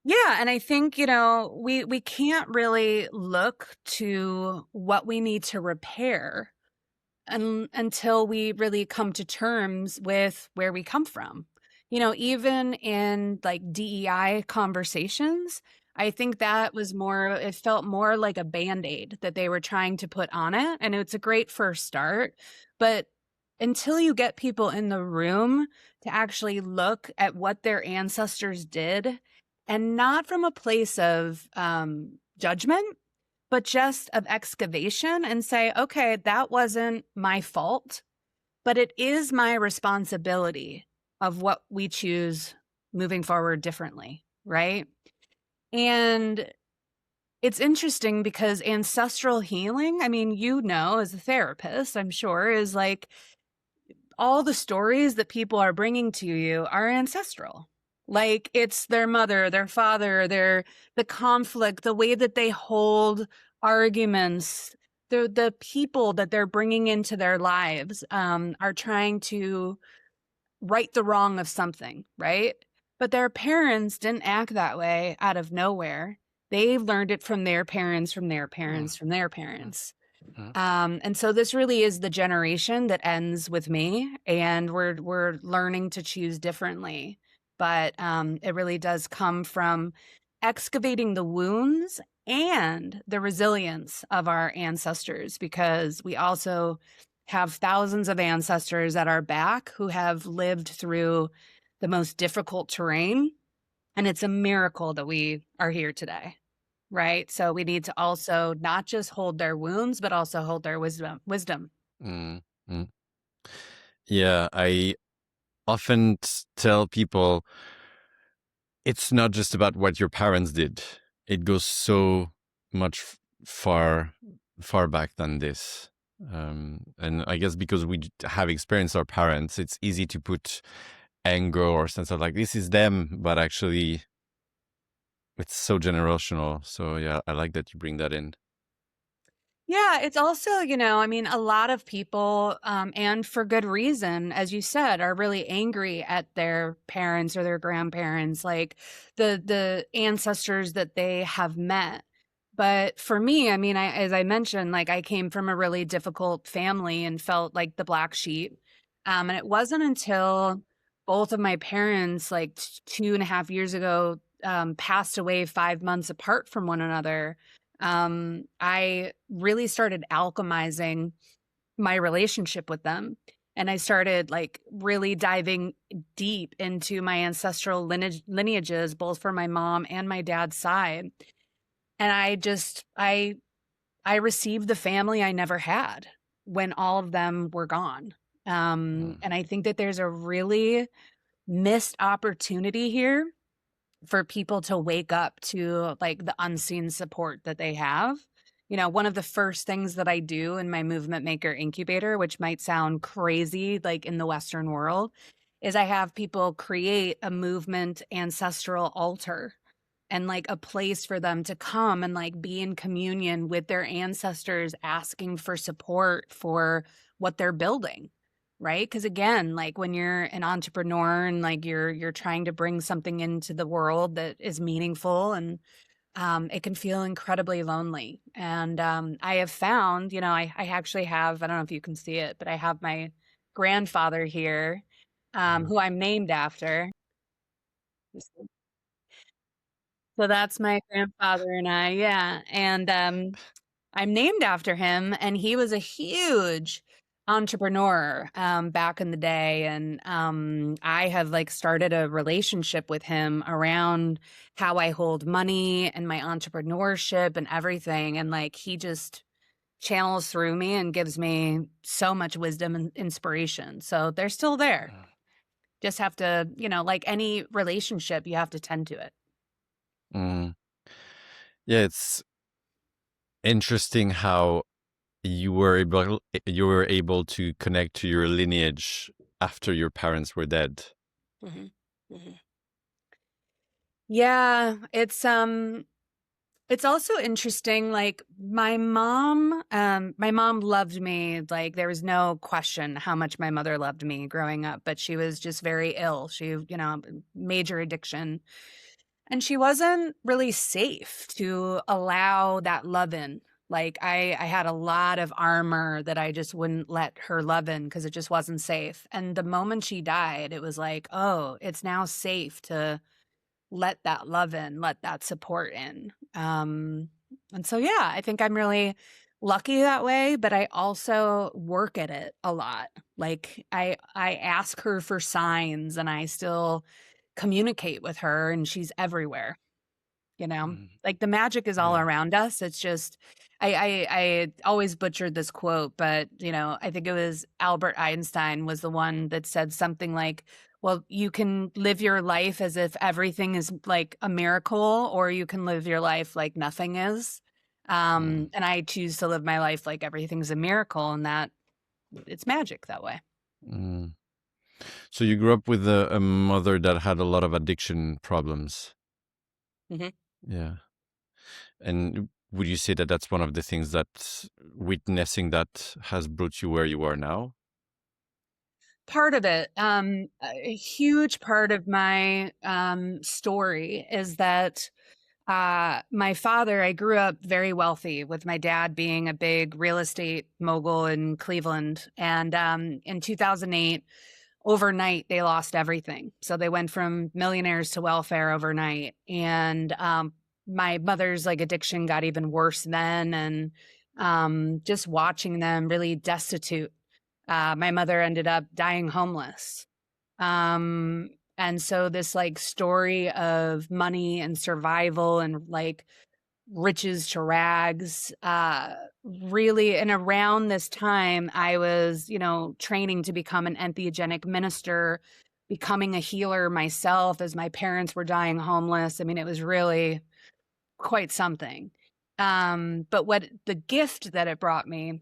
yeah, and I think, we can't really look to what we need to repair until we really come to terms with where we come from. Even in like DEI conversations, I think that was it felt more like a band-aid that they were trying to put on it. And it's a great first start. But until you get people in the room to actually look at what their ancestors did, and not from a place of judgment, but just of excavation and say, okay, that wasn't my fault, but it is my responsibility of what we choose moving forward differently, right? And it's interesting because ancestral healing, I mean, as a therapist, I'm sure, is like all the stories that people are bringing to you are ancestral. Like it's their mother, their father, the conflict, the way that they hold arguments, the people that they're bringing into their lives are trying to right the wrong of something, right? But their parents didn't act that way out of nowhere. They've learned it from their parents, from their Mm, parents, from their mm, parents. mm, And so this really is the generation that ends with me, and we're learning to choose differently. But it really does come from excavating the wounds and the resilience of our ancestors, because we also have thousands of ancestors at our back who have lived through the most difficult terrain. And it's a miracle that we are here today. Right. So we need to also not just hold their wounds, but also hold their wisdom. mm, mm. Yeah, I often tell people it's not just about what your parents did. It goes so much far back than this. And I guess because we have experienced our parents, it's easy to put anger or sense of like, this is them, but actually it's so generational. So yeah, I like that you bring that in. Yeah, it's also, I mean, a lot of people, and for good reason, as you said, are really angry at their parents or their grandparents, like the ancestors that they have met. But for me, I mean, as I mentioned, like I came from a really difficult family and felt like the black sheep. And it wasn't until both of my parents, like 2.5 years ago, passed away 5 months apart from one another. I really started alchemizing my relationship with them. And I started like really diving deep into my ancestral lineages, both for my mom and my dad's side. And I received the family I never had when all of them were gone. Mm, And I think that there's a really missed opportunity here for people to wake up to like the unseen support that they have. One of the first things that I do in my movement maker incubator, which might sound crazy like in the Western world, is I have people create a movement ancestral altar and like a place for them to come and like be in communion with their ancestors, asking for support for what they're building. Right? Because again, like when you're an entrepreneur and like you're trying to bring something into the world that is meaningful, and it can feel incredibly lonely. And I have found, I actually have, I don't know if you can see it, but I have my grandfather here. Mhm. who I'm named after. So that's my grandfather and I, yeah. And I'm named after him, and he was a huge entrepreneur back in the day. And I have like started a relationship with him around how I hold money and my entrepreneurship and everything. And like he just channels through me and gives me so much wisdom and inspiration. So they're still there. Just have to, like any relationship, you have to tend to it. Mm. Yeah, it's interesting how you were able to connect to your lineage after your parents were dead. Hmm. Hmm. Yeah, it's also interesting, like my mom loved me, like there was no question how much my mother loved me growing up, but she was just very ill. She, major addiction. And she wasn't really safe to allow that love in. Like I had a lot of armor that I just wouldn't let her love in because it just wasn't safe. And the moment she died, it was like, oh, it's now safe to let that love in, let that support in. And so, yeah, I think I'm really lucky that way, but I also work at it a lot. Like I ask her for signs and I still communicate with her and she's everywhere. Mm. Like the magic is all Yeah. around us. It's just I always butchered this quote, but I think it was Albert Einstein was the one that said something like, well, you can live your life as if everything is like a miracle, or you can live your life like nothing is. Mm. And I choose to live my life like everything's a miracle, and that it's magic that way. Mm. So you grew up with a mother that had a lot of addiction problems. Hmm. Yeah. And would you say that that's one of the things that witnessing that has brought you where you are now? Part of it, a huge part of my story is that my father, I grew up very wealthy with my dad being a big real estate mogul in Cleveland. And in 2008, overnight, they lost everything. So they went from millionaires to welfare overnight. And my mother's like addiction got even worse then. And just watching them really destitute. My mother ended up dying homeless. Um, and so this like story of money and survival and like riches to rags, really, and around this time I was, training to become an entheogenic minister, becoming a healer myself as my parents were dying homeless. I mean, it was really quite something. But what the gift that it brought me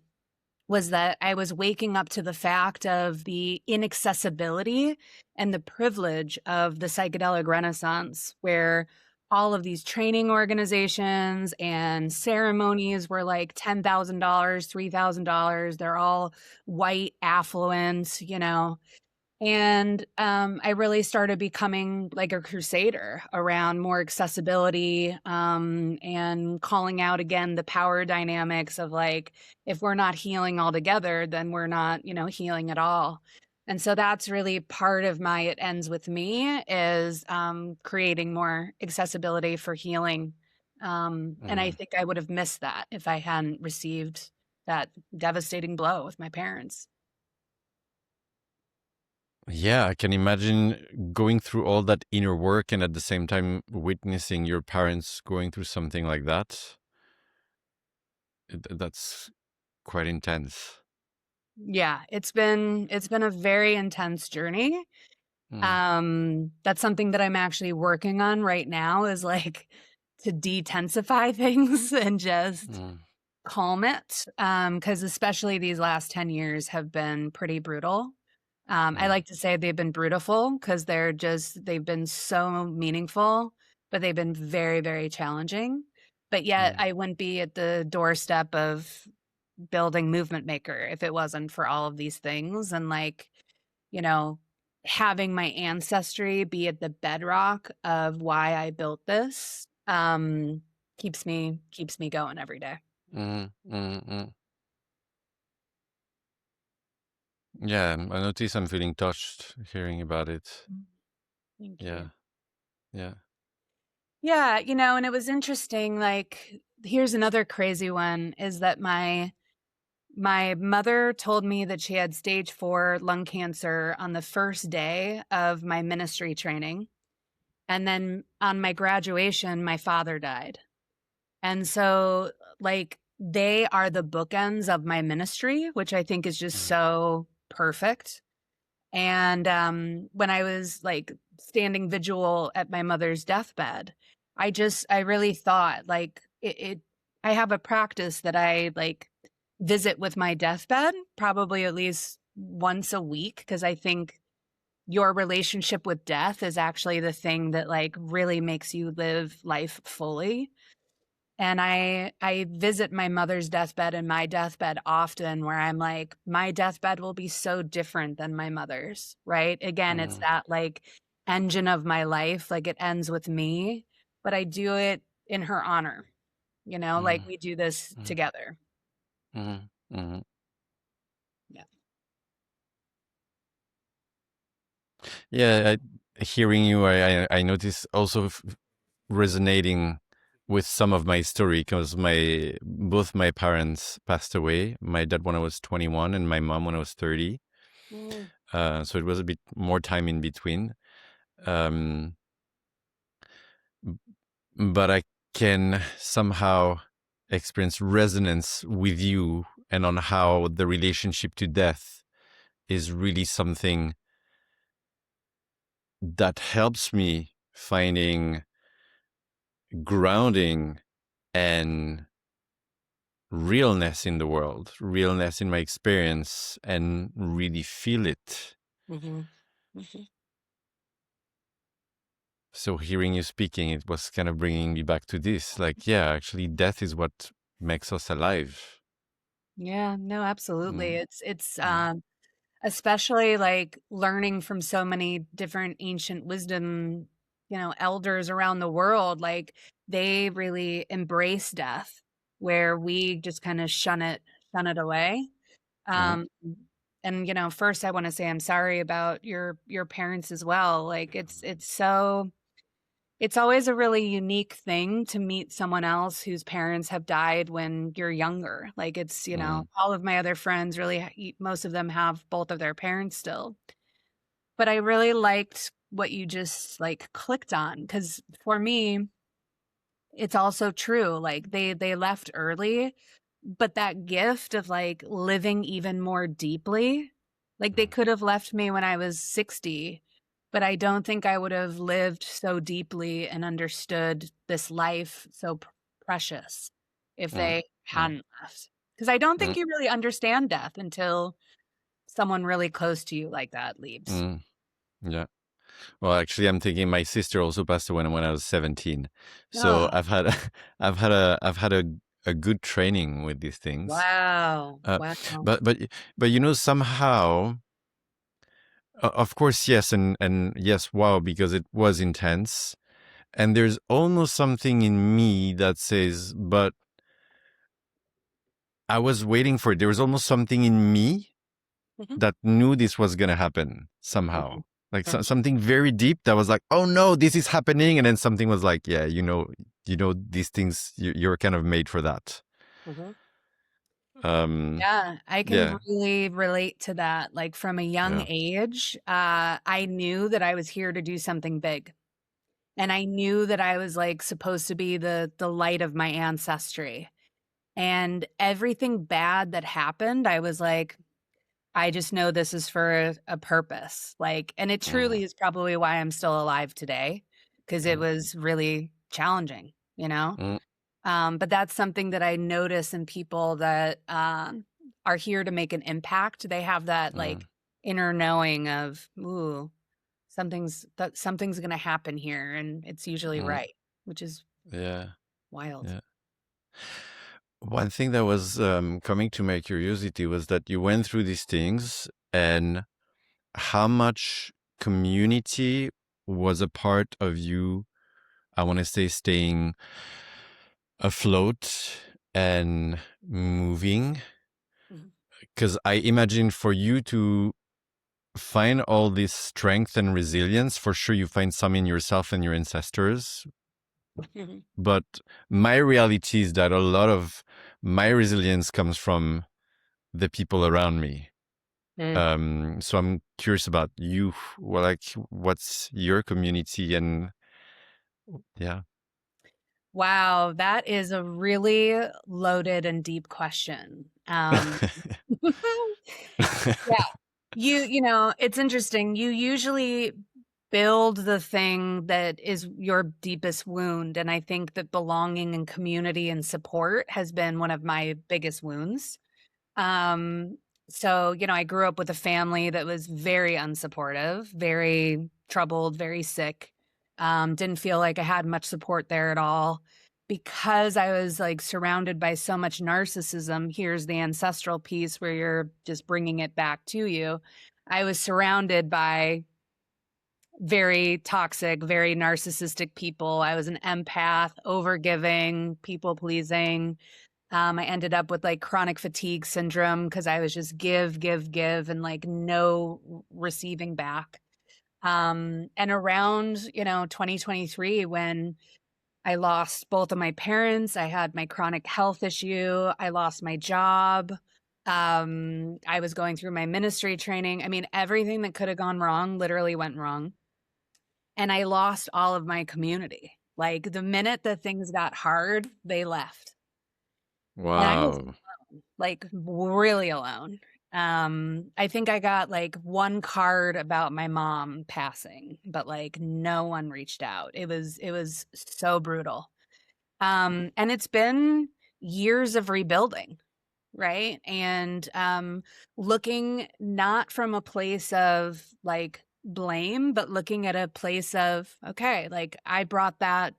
was that I was waking up to the fact of the inaccessibility and the privilege of the psychedelic renaissance, where all of these training organizations and ceremonies were like $10,000, $3,000. They're all white, affluent, and I really started becoming like a crusader around more accessibility, and calling out again the power dynamics of like, if we're not healing all together, then we're not, healing at all. And so that's really part of my It Ends With Me is creating more accessibility for healing. And I Mm. think I would have missed that if I hadn't received that devastating blow with my parents. Yeah, I can imagine going through all that inner work and at the same time witnessing your parents going through something like that. That's quite intense. Yeah, it's been a very intense journey. Mm. That's something that I'm actually working on right now is like to detensify things and just Mm. calm it. Because especially these last 10 years have been pretty brutal. I Mm. like to say they've been brutiful because they've been so meaningful, but they've been very, very challenging. But yet Mm. I wouldn't be at the doorstep of building Movement Maker if it wasn't for all of these things. And like, you know, having my ancestry be at the bedrock of why I built this, keeps me going every day. Mm. Mm. Mm. Yeah, I notice I'm feeling touched hearing about it. Mm. Thank Yeah, you. yeah. Yeah, and it was interesting, like, here's another crazy one, is that my mother told me that she had stage 4 lung cancer on the first day of my ministry training, and then on my graduation, my father died. And so, like, they are the bookends of my ministry, which I think is just Mm, so perfect. And when I was like standing vigil at my mother's deathbed, I really thought like I have a practice that I like visit with my deathbed probably at least once a week because I think your relationship with death is actually the thing that like really makes you live life fully. And I visit my mother's deathbed and my deathbed often where I'm like, my deathbed will be so different than my mother's, right? Again, it's mm, that like engine of my life, like it ends with me, but I do it in her honor, like mm, we do this mm, together. mm, mm. Yeah. Yeah, hearing you, I notice also resonating with some of my story because both my parents passed away. My dad when I was 21 and my mom when I was 30. Mm, So it was a bit more time in between. Um, but I can somehow experience resonance with you and on how the relationship to death is really something that helps me finding grounding and realness in the world, realness in my experience, and really feel it. mhm, mhm. So hearing you speaking, it was kind of bringing me back to this. Like, yeah, actually, death is what makes us alive. Yeah, no, absolutely. Mm, It's mm, especially like learning from so many different ancient wisdom, elders around the world, like they really embrace death where we just kind of shun it away. mm, Um and first I want to say I'm sorry about your parents as well. Like it's always a really unique thing to meet someone else whose parents have died when you're younger. Like it's, mm, all of my other friends really, most of them have both of their parents still. But I really liked what you just like clicked on because for me, it's also true. Like they left early, but that gift of like living even more deeply, like they mm, could have left me when I was 60, but I don't think I would have lived so deeply and understood this life so precious if mm, they mm, hadn't left. Because I don't mm, think you really understand death until someone really close to you like that leaves. mm. Yeah. Well, actually, I'm thinking my sister also passed away when I was 17. So Oh, I've had a good training with these things. wow. Uh, Wow. but somehow, of course, yes, and yes, wow, because it was intense. And there's almost something in me that says, but I was waiting for it. There was almost something in me Mhm, that knew this was going to happen mhm, somehow. Like mhm, something very deep that was like, oh no, this is happening. And then something was like, yeah, these things, you're kind of made for that. mhm. Um, Yeah, I can yeah. really relate to that. Like from a young Yeah. age, I knew that I was here to do something big. And I knew that I was like supposed to be the light of my ancestry. And everything bad that happened, I was like, I just know this is for a purpose. Like, and it Mm, truly is probably why I'm still alive today, because it mm, was really challenging, you know? mm, But that's something that I notice in people that are here to make an impact. They have that mm, like inner knowing of, ooh, something's going to happen here, and it's usually mm, right, which is yeah. wild. Yeah. One thing that was coming to my curiosity was that you went through these things and how much community was a part of you, I want to say, staying afloat and moving. Mhm. Because I imagine for you to find all this strength and resilience, for sure you find some in yourself and your ancestors. Mhm. But my reality is that a lot of my resilience comes from the people around me. So I'm curious about you. Well, like, what's your community? And yeah. Wow, that is a really loaded and deep question. Yeah. It's interesting. You usually build the thing that is your deepest wound. And I think that belonging and community and support has been one of my biggest wounds. Um, so, I grew up with a family that was very unsupportive, very troubled, very sick. Didn't feel like I had much support there at all. Because I was like surrounded by so much narcissism, here's the ancestral piece where you're just bringing it back to you. I was surrounded by very toxic, very narcissistic people. I was an empath, overgiving, people pleasing. I ended up with like chronic fatigue syndrome because I was just give, give, give, and like no receiving back. And around, 2023, when I lost both of my parents, I had my chronic health issue, I lost my job. I was going through my ministry training. I mean, everything that could have gone wrong literally went wrong. And I lost all of my community. Like the minute that things got hard, they left. And I was Wow. like really alone. I think I got like one card about my mom passing, but like no one reached out. It was so brutal. And it's been years of rebuilding, right? And looking not from a place of like blame, but looking at a place of, okay, like I brought that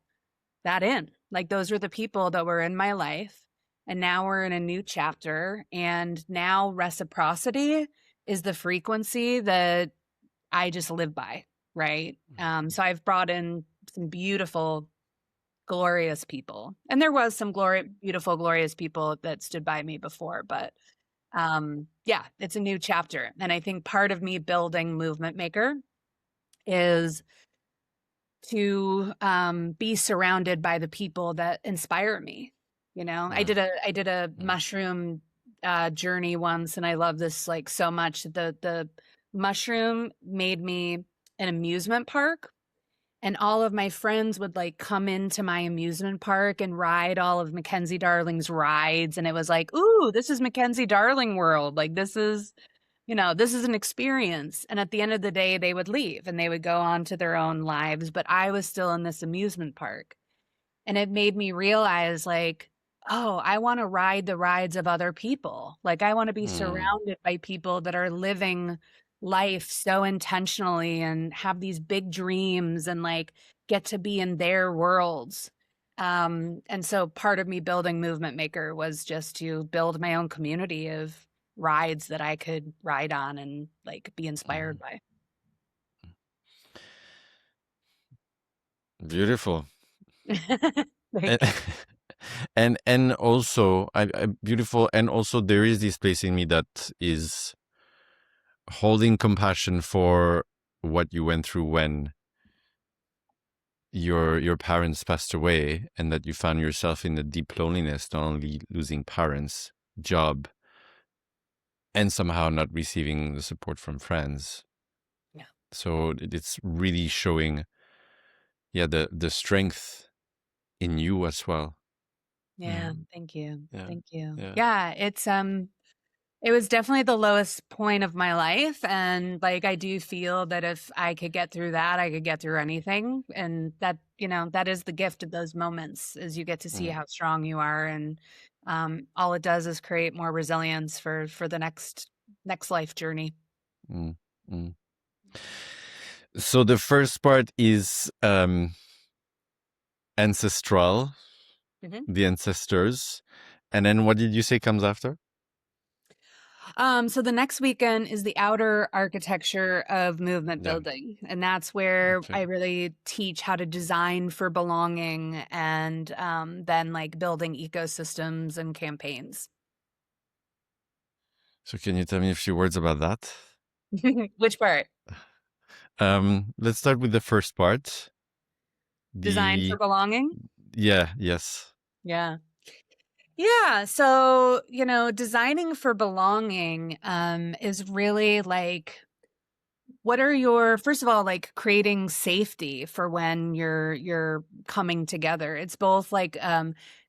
in. Like those were the people that were in my life. And now we're in a new chapter. And now reciprocity is the frequency that I just live by. Right. So I've brought in some beautiful, glorious people. And there was some beautiful, glorious people that stood by me before. But yeah, it's a new chapter. And I think part of me building Movement Maker is to be surrounded by the people that inspire me. I Yeah. did a Yeah. mushroom journey once, and I love this like so much. The mushroom made me an amusement park, and all of my friends would like come into my amusement park and ride all of Makenzie Darling's rides, and it was like, ooh, this is Makenzie Darling world. Like this is an experience. And at the end of the day, they would leave and they would go on to their own lives. But I was still in this amusement park. And it made me realize, like, oh, I want to ride the rides of other people. Like, I want to be Mm, surrounded by people that are living life so intentionally and have these big dreams and like get to be in their worlds. And so part of me building Movement Maker was just to build my own community of rides that I could ride on and like be inspired mm. by. Beautiful. And Thank you. and also I beautiful. And also there is this place in me that is holding compassion for what you went through when your parents passed away, and that you found yourself in a deep loneliness, not only losing parents, job, and somehow not receiving the support from friends. Yeah. So it's really showing, yeah, the strength in you as well. Yeah, Yeah. Thank you. yeah, Thank you. yeah. Yeah. It was definitely the lowest point of my life. And like, I do feel that if I could get through that, I could get through anything. And that is the gift of those moments is you get to see Mm, how strong you are. And all it does is create more resilience for the next life journey. mm, mm. So the first part is ancestral, Mhm. the ancestors, and then what did you say comes after? So the next weekend is the outer architecture of movement Yeah. building. And that's where Okay. I really teach how to design for belonging and then like building ecosystems and campaigns. So can you tell me a few words about that? Which part? Let's start with the first part. Design for The belonging? Yeah, yes. Yeah. Yeah. So, designing for belonging is really like what are your first of all, like creating safety for when you're coming together. It's both like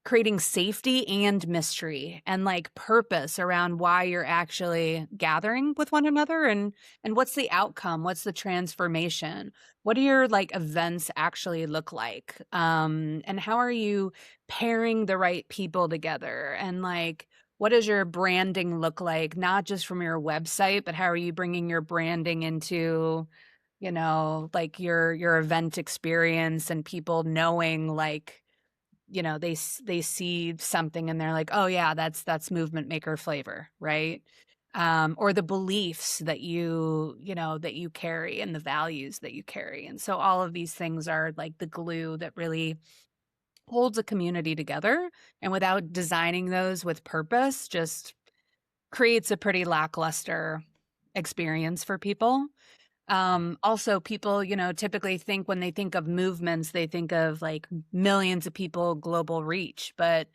creating safety and mystery and like purpose around why you're actually gathering with one another, and what's the outcome, what's the transformation, what do your like events actually look like, and how are you pairing the right people together, and like what does your branding look like, not just from your website, but how are you bringing your branding into, like your event experience, and people knowing like, they see something and they're like, "Oh yeah, that's movement maker flavor," right? Or the beliefs that that you carry and the values that you carry. And so all of these things are like the glue that really holds a community together. And without designing those with purpose, just creates a pretty lackluster experience for people. Also, people, typically think when they think of movements, they think of like millions of people, global reach. But,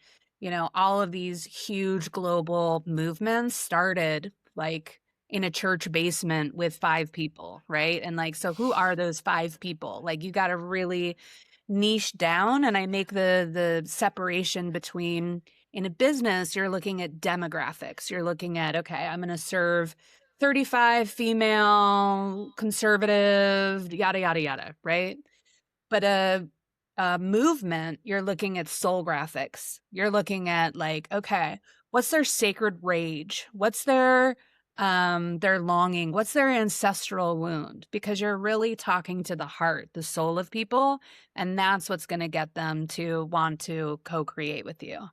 all of these huge global movements started like in a church basement with 5 people, right? And like, so who are those 5 people? Like, you got to really niche down. And I make the separation between, in a business, you're looking at demographics. You're looking at, okay, I'm going to serve 35 female, conservative, yada, yada, yada, right? But a movement, you're looking at soul graphics. You're looking at like, okay, what's their sacred rage? What's their longing? What's their ancestral wound? Because you're really talking to the heart, the soul of people, and that's what's going to get them to want to co-create with you.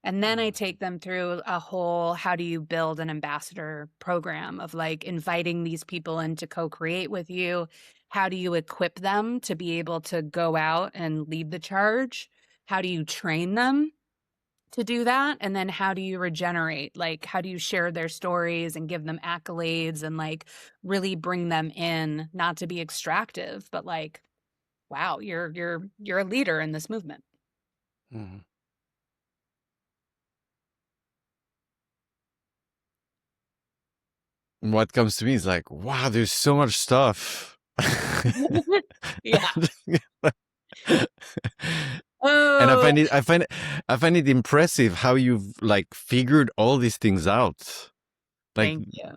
And then I take them through a whole how do you build an ambassador program of like inviting these people in to co-create with you. How do you equip them to be able to go out and lead the charge? How do you train them to do that? And then how do you regenerate? Like, how do you share their stories and give them accolades and like really bring them in, not to be extractive, but like, wow, you're a leader in this movement. Mhm. What comes to me is like, wow, there's so much stuff. Yeah. And Oh, I find it impressive how you've like figured all these things out. Like thank you.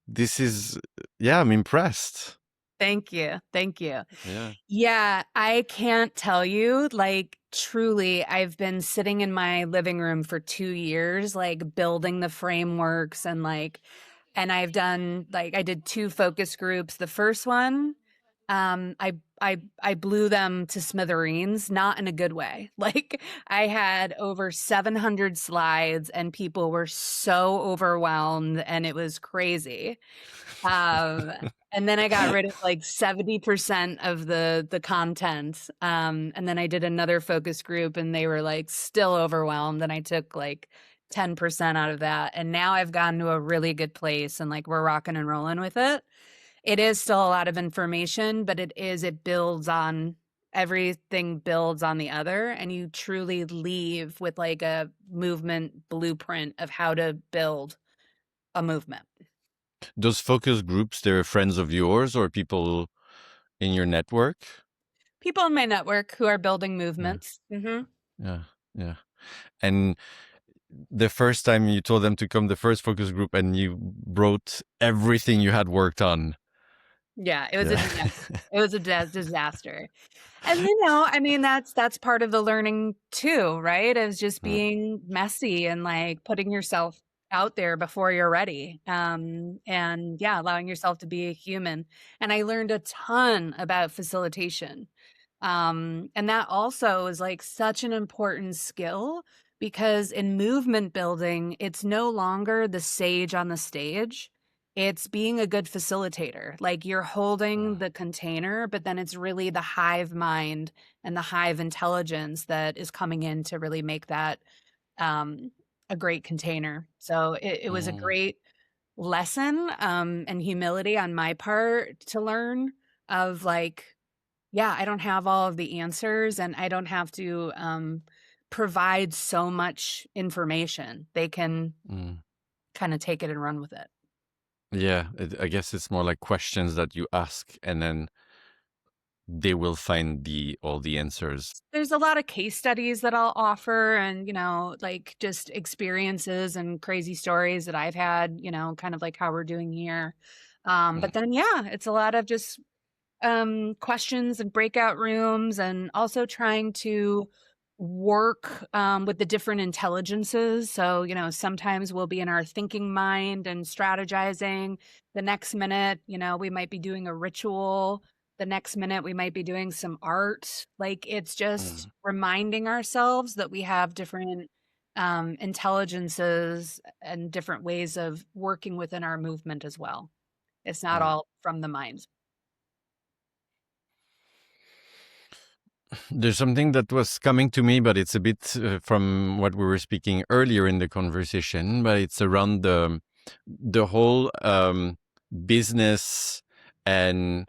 this is, yeah, I'm impressed. Thank you. Thank you. Yeah. Yeah, I can't tell you, like, truly, I've been sitting in my living room for 2 years, like, building the frameworks and like, and I've done, like, I did 2 focus groups. The first one, I blew them to smithereens, not in a good way. Like, I had over 700 slides and people were so overwhelmed and it was crazy. Um, and then I got rid of like 70% of the content. And then I did another focus group and they were like still overwhelmed. And I took like 10% out of that. And now I've gotten to a really good place and like we're rocking and rolling with it. It is still a lot of information, but it builds on everything builds on the other. And you truly leave with like a movement blueprint of how to build a movement. Those focus groups, they're friends of yours or people in your network? People in my network who are building Yeah. movements. Hmm. Yeah. Yeah. And the first time you told them to come, the first focus group, and you wrote everything you had worked on. Yeah, it was a Yeah. disaster. It was a disaster. And I mean that's part of the learning too, right? Is just Yeah. being messy and like putting yourself out there before you're ready. And yeah, allowing yourself to be a human. And I learned a ton about facilitation. And that also is like such an important skill because in movement building, it's no longer the sage on the stage. It's being a good facilitator. Like you're holding the container, but then it's really the hive mind and the hive intelligence that is coming in to really make that um, a great container. So it was a Mm. great lesson and humility on my part to learn of like, yeah, I don't have all of the answers and I don't have to provide so much information. They can Mm. kind of take it and run with it. Yeah, I guess it's more like questions that you ask, and then they will find all the answers. There's a lot of case studies that I'll offer and, like just experiences and crazy stories that I've had, kind of like how we're doing here. But then, yeah, it's a lot of just questions and breakout rooms, and also trying to work with the different intelligences. So, sometimes we'll be in our thinking mind and strategizing. The next minute, we might be doing a ritual. The next minute, we might be doing some art. Like it's just reminding ourselves that we have different intelligences and different ways of working within our movement as well. It's not Mm. all from the mind. There's something that was coming to me, but it's a bit from what we were speaking earlier in the conversation. But it's around the whole business and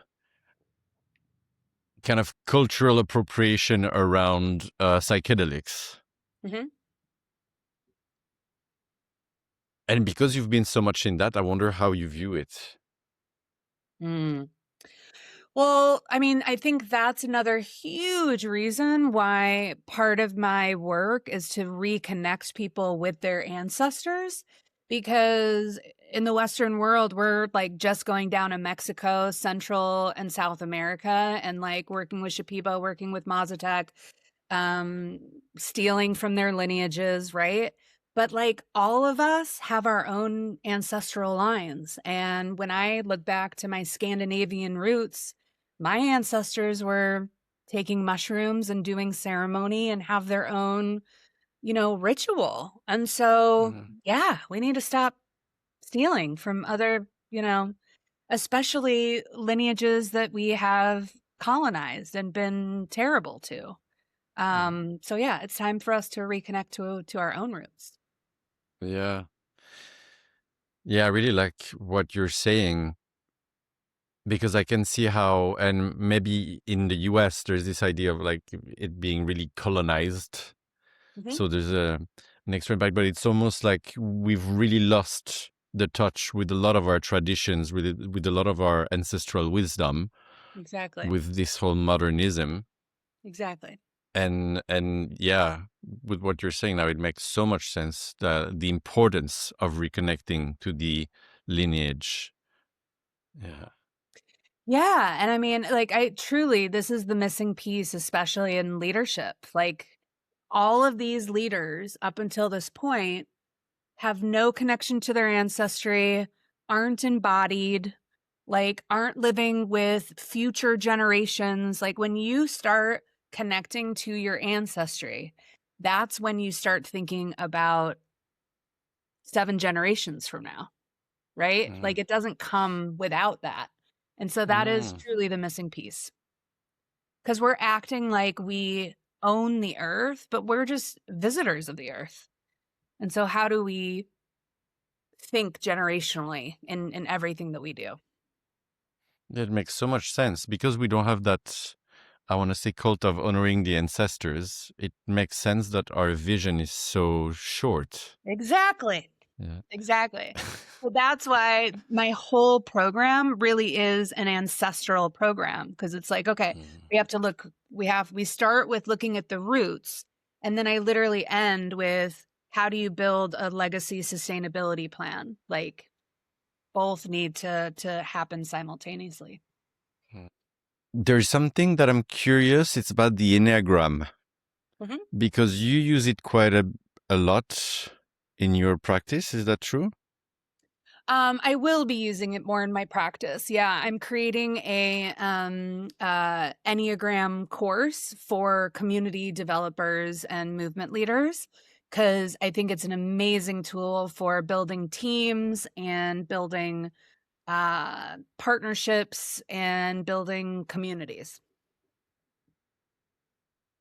kind of cultural appropriation around psychedelics. Mm-hmm. And because you've been so much in that, I wonder how you view it. Mm. Well, I mean, I think that's another huge reason why part of my work is to reconnect people with their ancestors. Because in the Western world, we're like just going down to Mexico, Central and South America, and like working with Shipibo, working with Mazatec, um, stealing from their lineages, right? But like all of us have our own ancestral lines. And when I look back to my Scandinavian roots, my ancestors were taking mushrooms and doing ceremony and have their own, ritual. And so, yeah, we need to stop stealing from other, especially lineages that we have colonized and been terrible to. So yeah, it's time for us to reconnect to our own roots. Yeah. Yeah, I really like what you're saying, because I can see how, and maybe in the US, there's this idea of like it being really colonized. Mm-hmm. So there's an extra impact, but it's almost like we've really lost the touch with a lot of our traditions, with a lot of our ancestral wisdom, Exactly. with this whole modernism. Exactly. And yeah, with what you're saying now, it makes so much sense, the importance of reconnecting to the lineage. Yeah. Yeah. And I mean, like, this is the missing piece, especially in leadership. Like, all of these leaders up until this point have no connection to their ancestry, aren't embodied, like, aren't living with future generations. Like, when you start connecting to your ancestry, that's when you start thinking about 7 generations from now, right? Like, it doesn't come without that. And so that is Mm. truly the missing piece, because we're acting like we own the earth, but we're just visitors of the earth. And so how do we think generationally in everything that we do? It makes so much sense because we don't have that, I want to say, cult of honoring the ancestors. It makes sense that our vision is so short. Exactly. Yeah. Exactly. So that's why my whole program really is an ancestral program, because it's like, okay, we have to look, we start with looking at the roots, and then I literally end with how do you build a legacy sustainability plan? Like both need to happen simultaneously. There's something that I'm curious. It's about the Enneagram, Mhm. because you use it quite a lot in your practice. Is that true? I will be using it more in my practice. Yeah, I'm creating a Enneagram course for community developers and movement leaders, because I think it's an amazing tool for building teams and building partnerships and building communities.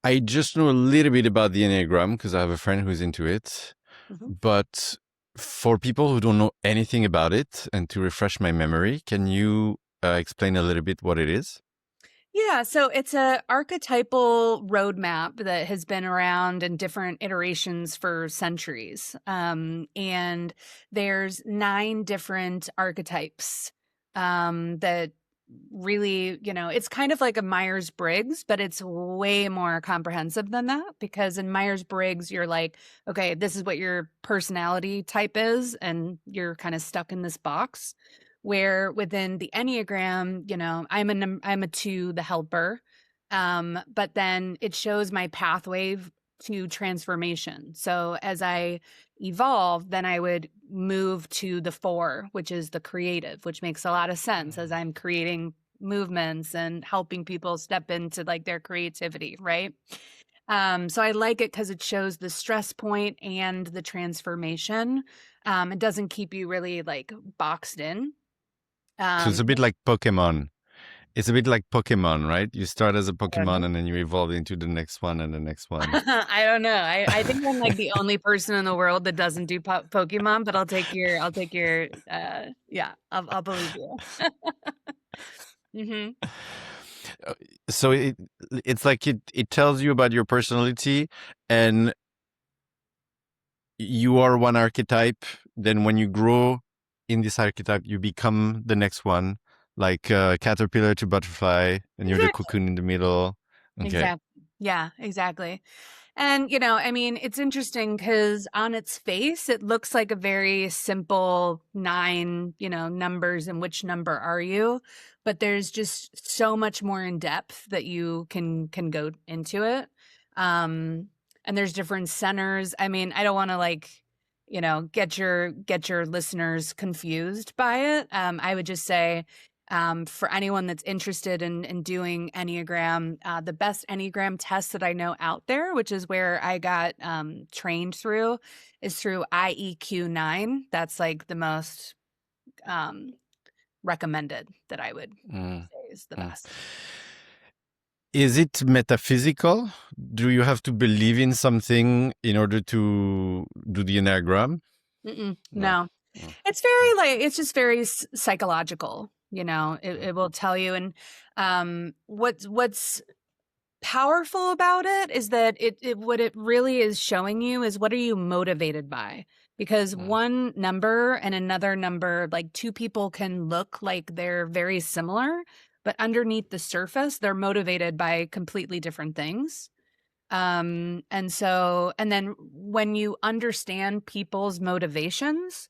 I just know a little bit about the Enneagram because I have a friend who's into it. Mhm. But For people who don't know anything about it, and to refresh my memory, can you explain a little bit what it is? Yeah, so it's a archetypal roadmap that has been around in different iterations for centuries. And there's 9 different archetypes that really, it's kind of like a Myers-Briggs, but it's way more comprehensive than that because in Myers-Briggs, you're like, okay, this is what your personality type is, and you're kind of stuck in this box where within the Enneagram, I'm a 2, the helper. But then it shows my pathway to transformation. So as I evolve, then I would move to the 4, which is the creative, which makes a lot of sense as I'm creating movements and helping people step into like their creativity, right? So I like it because it shows the stress point and the transformation. It doesn't keep you really like boxed in. So it's a bit like Pokemon. It's a bit like Pokemon, right? You start as a I don't Pokemon know. and then you evolve into the next one and the next one. I don't know. I think I'm like the only person in the world that doesn't do Pokemon, but I'll take your yeah, I'll believe you. Hmm. Uh, So it's like it tells you about your personality, and you are one archetype. Then when you grow in this archetype, you become the next one, like caterpillar to butterfly, and you're the Exactly. cocoon in the middle. Okay. Exactly. Yeah, exactly. And, I mean, it's interesting because on its face, it looks like a very simple 9, numbers and which number are you? But there's just so much more in depth that you can go into it. Um, and there's different centers. I mean, I don't want to like, get your listeners confused by it. I would just say, for anyone that's interested in doing Enneagram, the best Enneagram test that I know out there, which is where I got trained through, is through IEQ 9. That's like the most um, recommended that I would Mm, say is the mm. best. Is it metaphysical? Do you have to believe in something in order to do the Enneagram? No. No, Mm, it's very like it's just very psychological. mm, It will tell you. And what's powerful about it is that it what it really is showing you is what are you motivated by? Because mm, one number and another number, like 2 people can look like they're very similar, but underneath the surface, they're motivated by completely different things. And then when you understand people's motivations,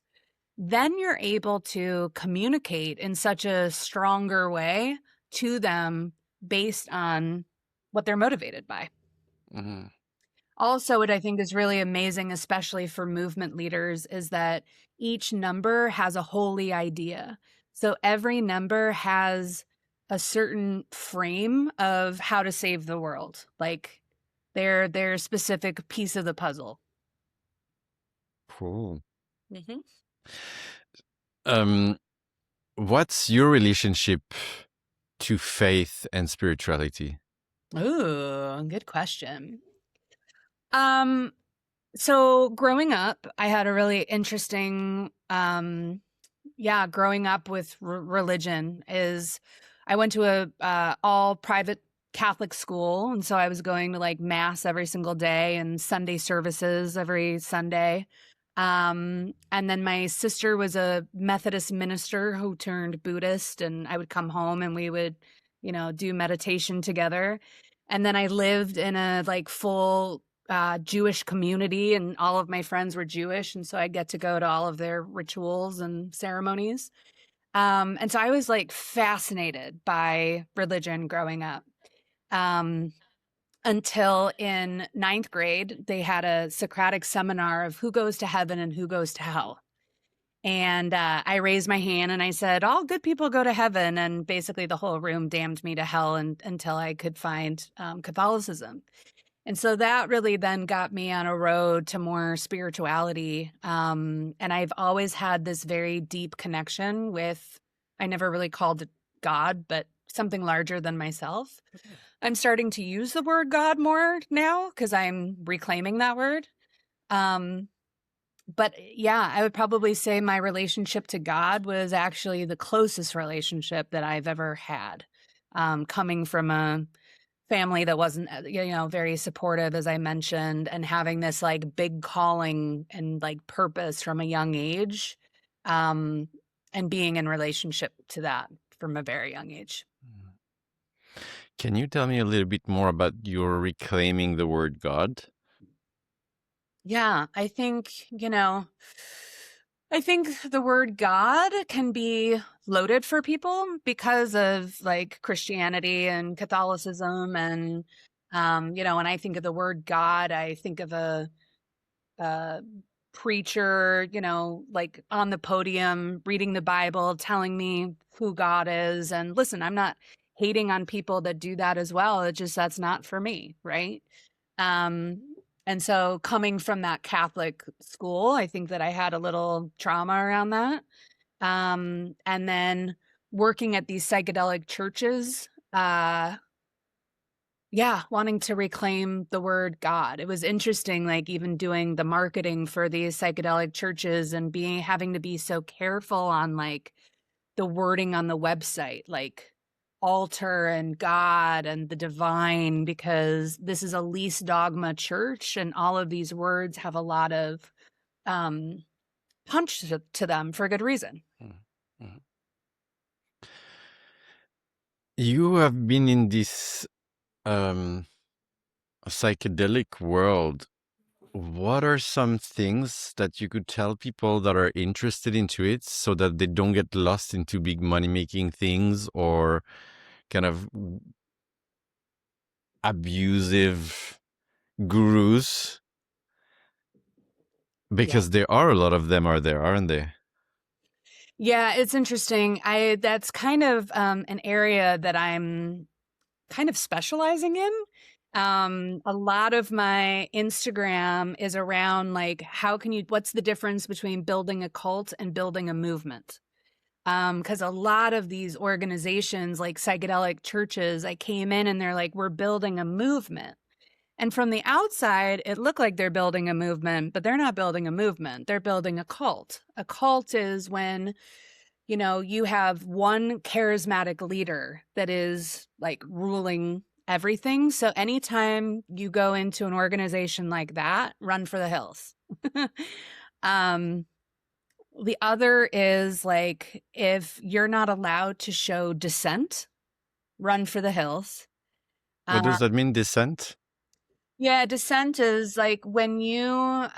then you're able to communicate in such a stronger way to them based on what they're motivated by. mm. Also, what I think is really amazing, especially for movement leaders, is that each number has a holy idea. So every number has a certain frame of how to save the world, like their specific piece of the puzzle. Cool. Hmm. Um, what's your relationship to faith and spirituality? Ooh, good question. Um, so growing up, I had a really interesting, growing up with religion is I went to a all private Catholic school, and so I was going to like mass every single day and Sunday services every Sunday. And then my sister was a Methodist minister who turned Buddhist, and I would come home and we would, do meditation together. And then I lived in a like full Jewish community, and all of my friends were Jewish, and so I get to go to all of their rituals and ceremonies. And so I was like fascinated by religion growing up. Um, until in 9th grade, they had a Socratic seminar of who goes to heaven and who goes to hell. And I raised my hand and I said, all good people go to heaven. And basically, the whole room damned me to hell until I could find Catholicism. And so that really then got me on a road to more spirituality. And I've always had this very deep connection with, I never really called it God, but something larger than myself. I'm starting to use the word God more now because I'm reclaiming that word. Um, But yeah, I would probably say my relationship to God was actually the closest relationship that I've ever had. Coming from a family that wasn't, very supportive, as I mentioned, and having this like big calling and like purpose from a young age, um, and being in relationship to that from a very young age. Can you tell me a little bit more about your reclaiming the word God? Yeah, I think the word God can be loaded for people because of like Christianity and Catholicism. And, when I think of the word God, I think of a preacher, like on the podium, reading the Bible, telling me who God is. And listen, I'm not hating on people that do that as well. It's just that's not for me, right? Um, and so coming from that Catholic school, I think that I had a little trauma around that. And then working at these psychedelic churches, yeah, wanting to reclaim the word God. It was interesting, like even doing the marketing for these psychedelic churches and having to be so careful on like the wording on the website, like altar and God and the divine, because this is a least dogma church and all of these words have a lot of um, punch to them for good reason. Mhm. You have been in this psychedelic world. What are some things that you could tell people that are interested into it so that they don't get lost into big money-making things or kind of abusive gurus? Yeah. Because there are a lot of them, aren't there? Yeah, it's interesting. That's kind of an area that I'm kind of specializing in. A lot of my Instagram is around like what's the difference between building a cult and building a movement? Because a lot of these organizations like psychedelic churches, I came in and they're like, we're building a movement. And from the outside, it looked like they're building a movement, but they're not building a movement. They're building a cult. A cult is when you have one charismatic leader that is like ruling everything. So anytime you go into an organization like that, run for the hills. um, the other is like if you're not allowed to show dissent, run for the hills. What Uh, does that mean, dissent? yeah, dissent is like when you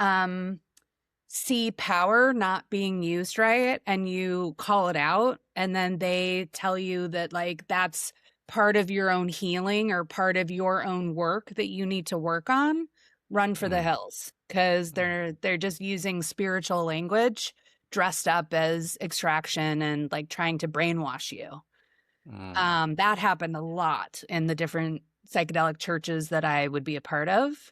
see power not being used right and you call it out and then they tell you that like that's part of your own healing or part of your own work that you need to work on, run for the Mm. hills because they're just using spiritual language dressed up as extraction and like trying to brainwash you. That happened a lot in the different psychedelic churches that I would be a part of.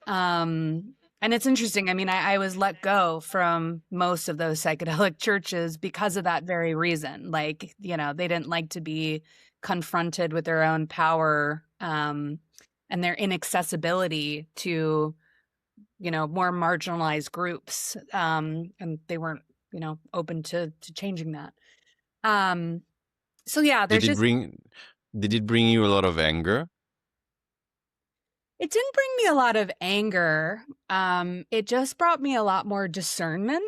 And it's interesting. I mean, I was let go from most of those psychedelic churches because of that very reason. Like, they didn't like to be confronted with their own power, and their inaccessibility to, more marginalized groups. And they weren't, open to changing that. So yeah, Did there's it just bring did it bring you a lot of anger? it didn't bring me a lot of anger. It just brought me a lot more discernment.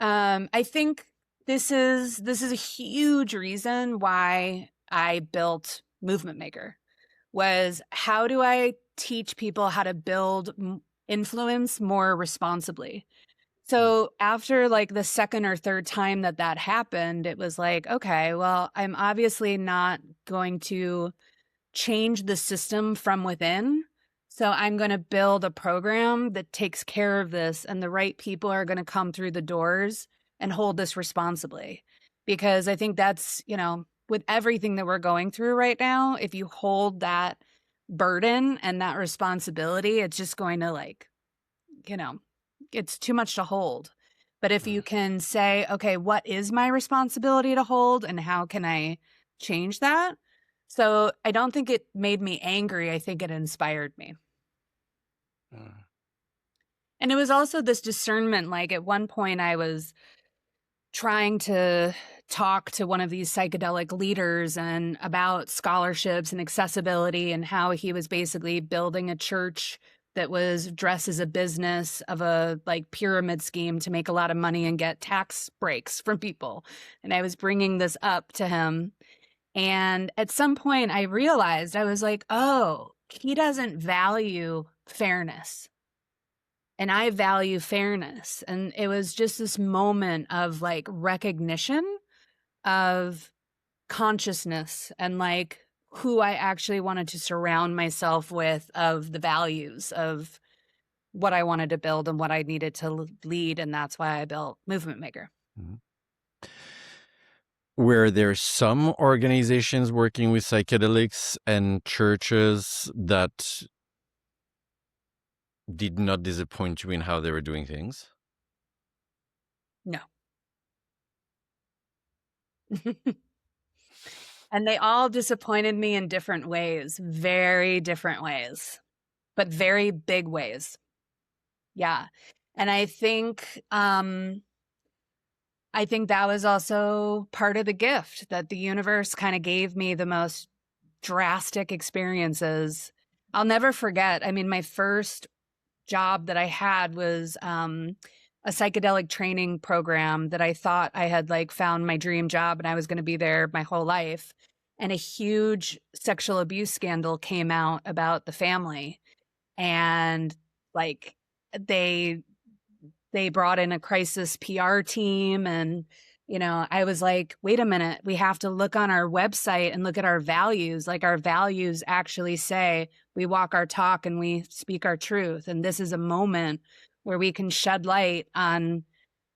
I think this is a huge reason why I built Movement Maker was how do I teach people how to build influence more responsibly? So after like the second or third time that happened, it was like, okay, well, I'm obviously not going to change the system from within. So I'm going to build a program that takes care of this, and the right people are going to come through the doors and hold this responsibly. Because I think that's, with everything that we're going through right now, if you hold that burden and that responsibility, it's just going to like, you know, it's too much to hold. But if you can say, okay, what is my responsibility to hold and how can I change that? So I don't think it made me angry. I think it inspired me. Mm. And it was also this discernment. Like at one point I was trying to talk to one of these psychedelic leaders and about scholarships and accessibility and how he was basically building a church that was dressed as a business of a like pyramid scheme to make a lot of money and get tax breaks from people. And I was bringing this up to him. And at some point I realized, I was like, oh, he doesn't value fairness and I value fairness. And it was just this moment of like recognition of consciousness and like who I actually wanted to surround myself with, of the values of what I wanted to build and what I needed to lead. And that's why I built Movement Maker. Mm-hmm. Were there some organizations working with psychedelics and churches that did not disappoint you in how they were doing things? No. And they all disappointed me in different ways, very different ways, but very big ways. Yeah. And I think that was also part of the gift, that the universe kind of gave me the most drastic experiences. I'll never forget. I mean, my first job that I had was a psychedelic training program that I thought I had like found my dream job and I was going to be there my whole life. And a huge sexual abuse scandal came out about the family. And like they brought in a crisis PR team. And, you know, I was like, wait a minute, we have to look on our website and look at our values. Like our values actually say we walk our talk and we speak our truth. And this is a moment where we can shed light on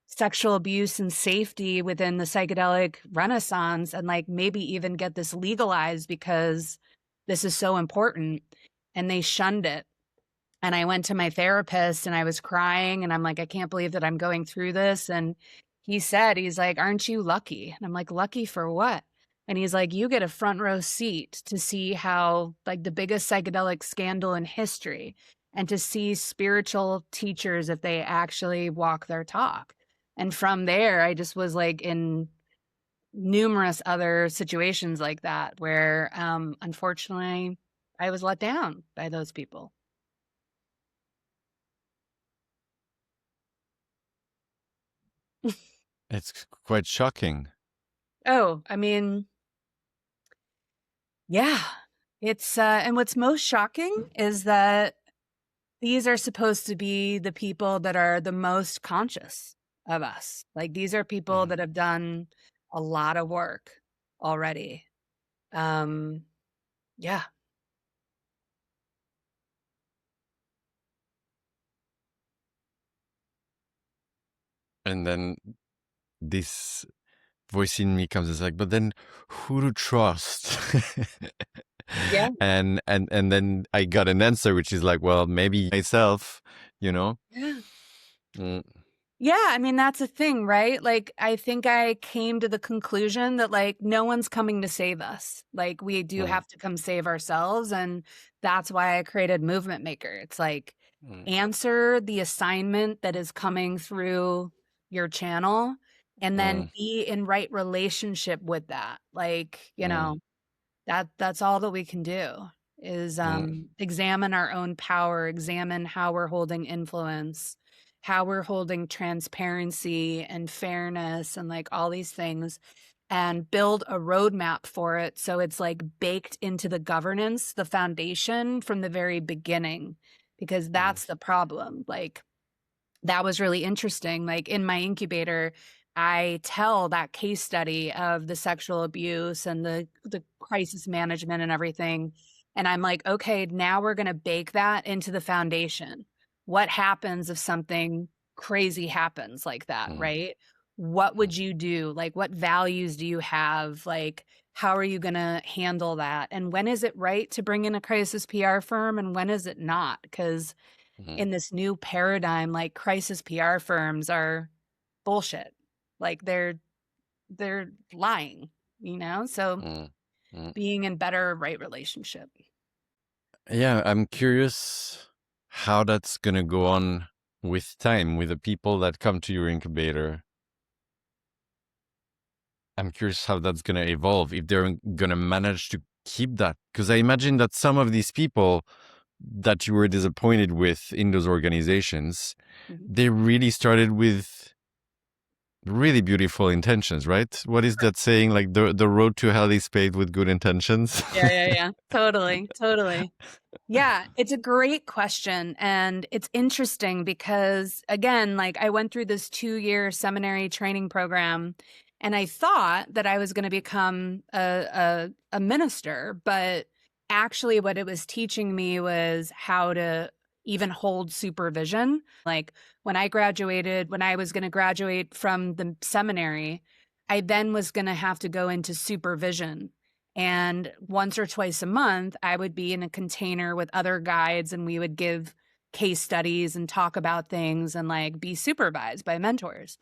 sexual abuse and safety within the psychedelic renaissance and like maybe even get this legalized because this is so important. And they shunned it. And I went to my therapist and I was crying and I'm like, I can't believe that I'm going through this. And he's like, aren't you lucky? And I'm like, lucky for what? And he's like, you get a front row seat to see how like the biggest psychedelic scandal in history and to see spiritual teachers if they actually walk their talk. And from there, I just was like in numerous other situations like that where unfortunately I was let down by those people. It's quite shocking. Oh, I mean, yeah, it's and what's most shocking is that these are supposed to be the people that are the most conscious of us. Like these are people that have done a lot of work already. Yeah. And then this voice in me comes, it's like, but then who to trust? Yeah. And then I got an answer which is like, well, maybe myself, you know. Yeah. Mm. Yeah, I mean, that's a thing, right? Like, I think I came to the conclusion that, like, no one's coming to save us. Like, we do have to come save ourselves. And that's why I created Movement Maker. It's like, answer the assignment that is coming through your channel and then be in right relationship with that. Like, you know, that's all that we can do is examine our own power, examine how we're holding influence, how we're holding transparency and fairness and like all these things, and build a roadmap for it. So it's like baked into the governance, the foundation from the very beginning, because that's the problem. Like that was really interesting. Like in my incubator, I tell that case study of the sexual abuse and the crisis management and everything. And I'm like, okay, now we're going to bake that into the foundation. What happens if something crazy happens like that, right? What would you do? Like, what values do you have? Like, how are you going to handle that? And when is it right to bring in a crisis PR firm and when is it not? Because in this new paradigm, like crisis PR firms are bullshit. Like they're lying, you know? So being in better right relationship. Yeah, I'm curious how that's gonna go on with time, with the people that come to your incubator, I'm curious how that's going to evolve, if they're going to manage to keep that. Because I imagine that some of these people that you were disappointed with in those organizations, they really started with really beautiful intentions, right? What is that saying? Like the road to hell is paved with good intentions. Yeah. Totally. Yeah, it's a great question. And it's interesting because, again, like I went through this 2-year seminary training program and I thought that I was going to become a minister. But actually, what it was teaching me was how to even hold supervision. Like when I graduated, when I was going to graduate from the seminary, I then was going to have to go into supervision. And once or twice a month, I would be in a container with other guides and we would give case studies and talk about things and like be supervised by mentors.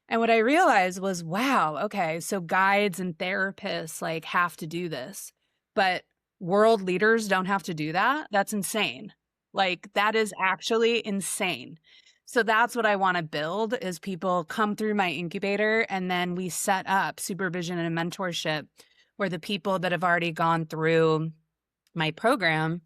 And what I realized was, wow, okay, so guides and therapists like have to do this, but world leaders don't have to do that. That's insane. Like that is actually insane. So that's what I want to build is people come through my incubator and then we set up supervision and mentorship where the people that have already gone through my program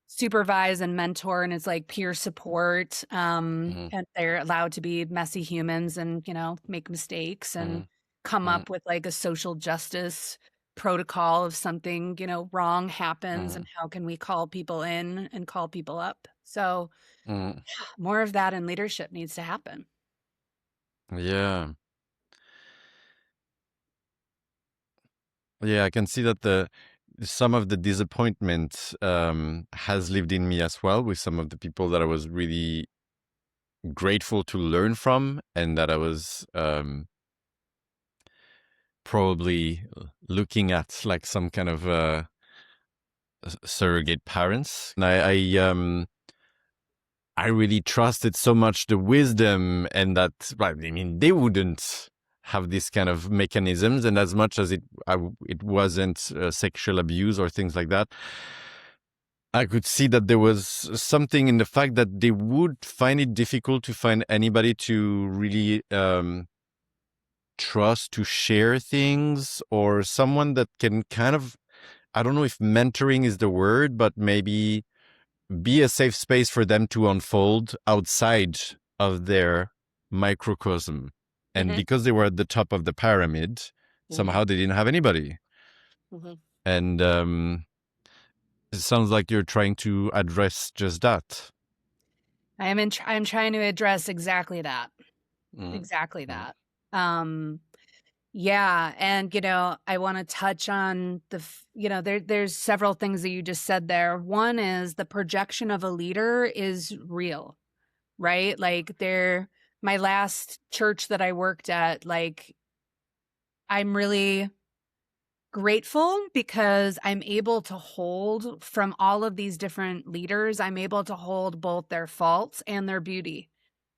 supervise and mentor, and it's like peer support, and they're allowed to be messy humans and make mistakes and come up with like a social justice protocol if something wrong happens and how can we call people in and call people up. So more of that in leadership needs to happen. Yeah. Yeah, I can see that some of the disappointment has lived in me as well with some of the people that I was really grateful to learn from and that I was probably looking at like some kind of surrogate parents. And I really trusted so much the wisdom and that, right, I mean, they wouldn't have this kind of mechanisms, and as much as it wasn't sexual abuse or things like that, I could see that there was something in the fact that they would find it difficult to find anybody to really trust to share things, or someone that can kind of, I don't know if mentoring is the word, but maybe be a safe space for them to unfold outside of their microcosm. And because they were at the top of the pyramid, somehow they didn't have anybody. And it sounds like you're trying to address just that. I'm trying to address exactly that. Exactly that. Yeah. And, I want to touch on there's several things that you just said there. One is the projection of a leader is real, right? Like my last church that I worked at, like I'm really grateful because I'm able to hold from all of these different leaders. I'm able to hold both their faults and their beauty.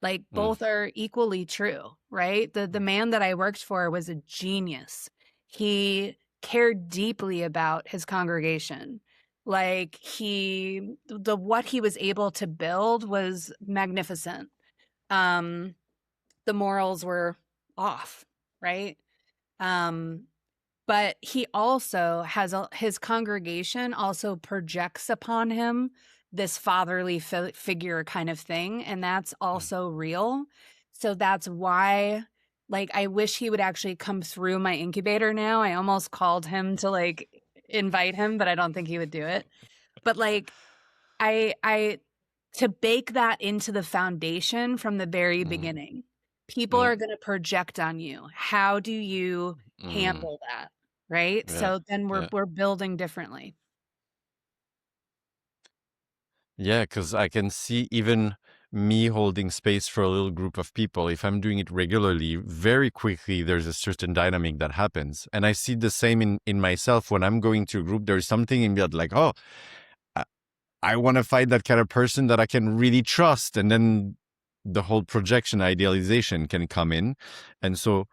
Like both are equally true, right? The man that I worked for was a genius. He cared deeply about his congregation. Like what he was able to build was magnificent. The morals were off, right? But he also has his congregation also projects upon him this fatherly figure kind of thing. And that's also real. So that's why, like, I wish he would actually come through my incubator now. I almost called him to like invite him, but I don't think he would do it. But like, I to bake that into the foundation from the very beginning. People are going to project on you. How do you handle that? Right? Yeah, So then yeah. we're building differently. Yeah, because I can see even me holding space for a little group of people, if I'm doing it regularly, very quickly there's a certain dynamic that happens. And I see the same in myself when I'm going to a group. There's something in me that like, oh, I want to find that kind of person that I can really trust. And then the whole projection idealization can come in. And so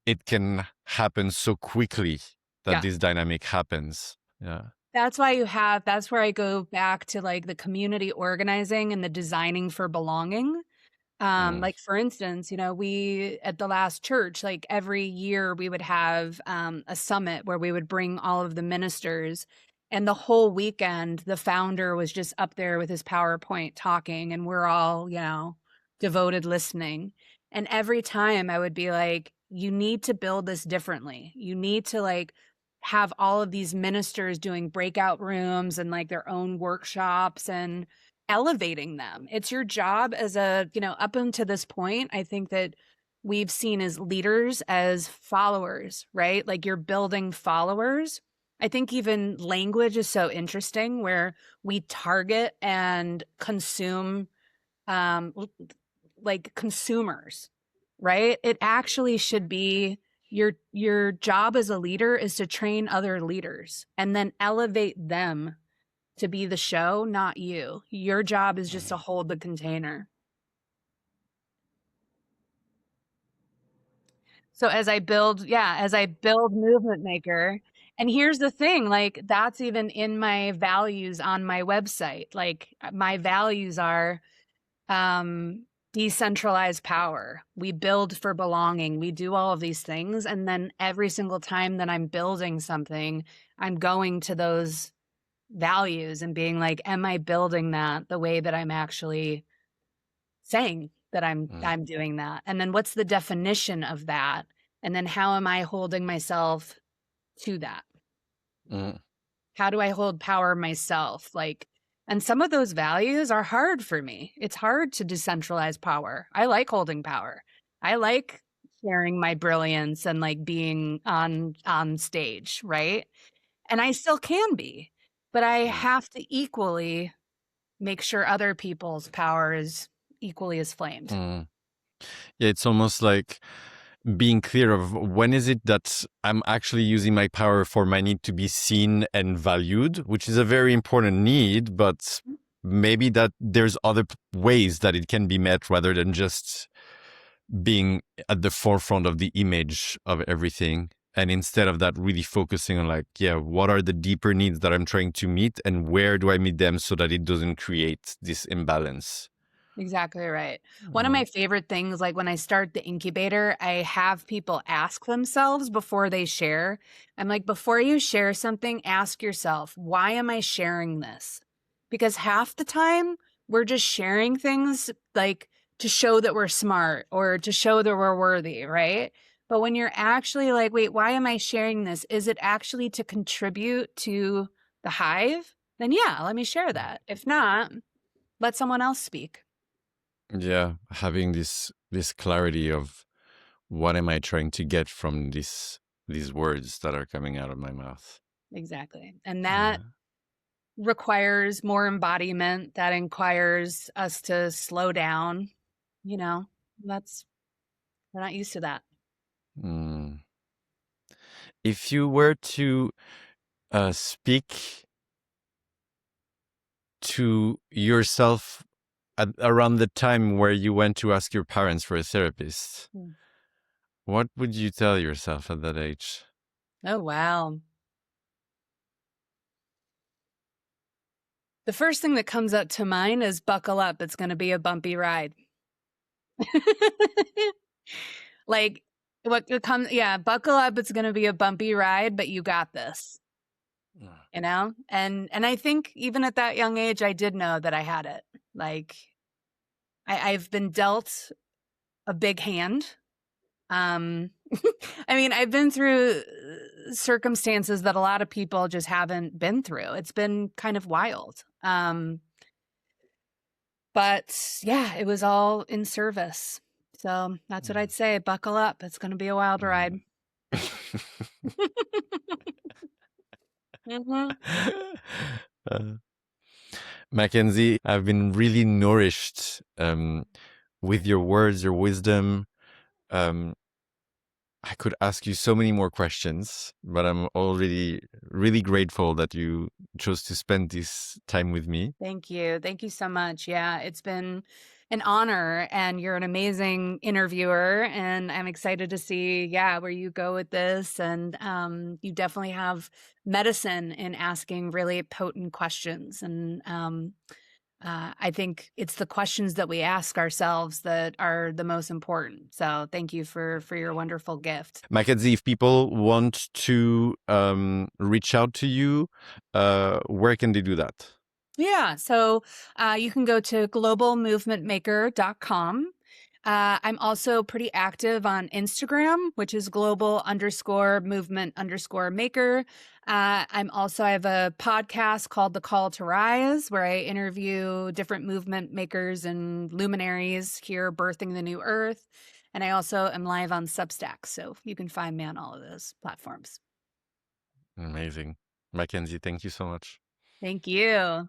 it can happen so quickly that Yeah. this dynamic happens. Yeah. That's where I go back to like the community organizing and the designing for belonging. Mm, Like for instance, we at the last church, like every year we would have a summit where we would bring all of the ministers, and the whole weekend the founder was just up there with his PowerPoint talking, and we're all, devoted listening. And every time I would be like, you need to build this differently. You need to like have all of these ministers doing breakout rooms and like their own workshops and elevating them. It's your job as up until this point, I think that we've seen as leaders as followers, right? Like you're building followers. I think even language is so interesting where we target and consume um like consumers, right? It actually should be your job as a leader is to train other leaders and then elevate them to be the show, not you. Your job is just to mm, hold the container. So as I build Movement Maker, and here's the thing, like that's even in my values on my website. Like my values are decentralized power. We build for belonging. We do all of these things. And then every single time that I'm building something, I'm going to those values and being like, am I building that the way that I'm actually saying that mm, I'm doing that? And then what's the definition of that? And then how am I holding myself to that? mm, How do I hold power myself? Like, and some of those values are hard for me. It's hard to decentralize power. I like holding power. I like sharing my brilliance and like being on stage, right? And I still can be, but I mm, have to equally make sure other people's power is equally as flamed. mm. Yeah, it's almost like being clear of when is it that I'm actually using my power for my need to be seen and valued, which is a very important need, but maybe that there's other ways that it can be met rather than just being at the forefront of the image of everything. And instead of that, really focusing on like, yeah, what are the deeper needs that I'm trying to meet and where do I meet them so that it doesn't create this imbalance? Exactly right. One of Mm, my favorite things, like when I start the incubator, I have people ask themselves before they share. I'm like, before you share something, ask yourself, why am I sharing this? Because half the time we're just sharing things like to show that we're smart or to show that we're worthy, right? But when you're actually like, wait, why am I sharing this? Is it actually to contribute to the hive? Then yeah, let me share that. If not, let someone else speak. yeah, having this clarity of what am I trying to get from these words that are coming out of my mouth. Exactly. And that Yeah. requires more embodiment. That requires us to slow down. You know, that's, we're not used to that. Mm. If you were to speak to yourself around the time where you went to ask your parents for a therapist, Mm. what would you tell yourself at that age? Oh, wow. The first thing that comes up to mind is buckle up. It's going to be a bumpy ride. Like what comes, yeah, buckle up. It's going to be a bumpy ride, but you got this, you know? And I think even at that young age, I did know that I had it. Like I've been dealt a big hand. Um, I mean, I've been through circumstances that a lot of people just haven't been through. It's been kind of wild. But yeah, it was all in service. So that's what I'd say. Buckle up. It's going to be a wild ride. Mm. Mhm. Uh, Mackenzie, I've been really nourished with your words, your wisdom. Um, I could ask you so many more questions, but I'm already really grateful that you chose to spend this time with me. Thank you. Thank you so much. Yeah, it's been an honor, and you're an amazing interviewer, and I'm excited to see, where you go with this. And you definitely have medicine in asking really potent questions. And I think it's the questions that we ask ourselves that are the most important. So thank you for your wonderful gift. Makenzie, if people want to reach out to you, where can they do that? Yeah, so you can go to globalmovementmaker.com. I'm also pretty active on Instagram, which is global_movement_maker. I have a podcast called The Call to Rise, where I interview different movement makers and luminaries here birthing the new earth. And I also am live on Substack, so you can find me on all of those platforms. Amazing. Makenzie, thank you so much. Thank you.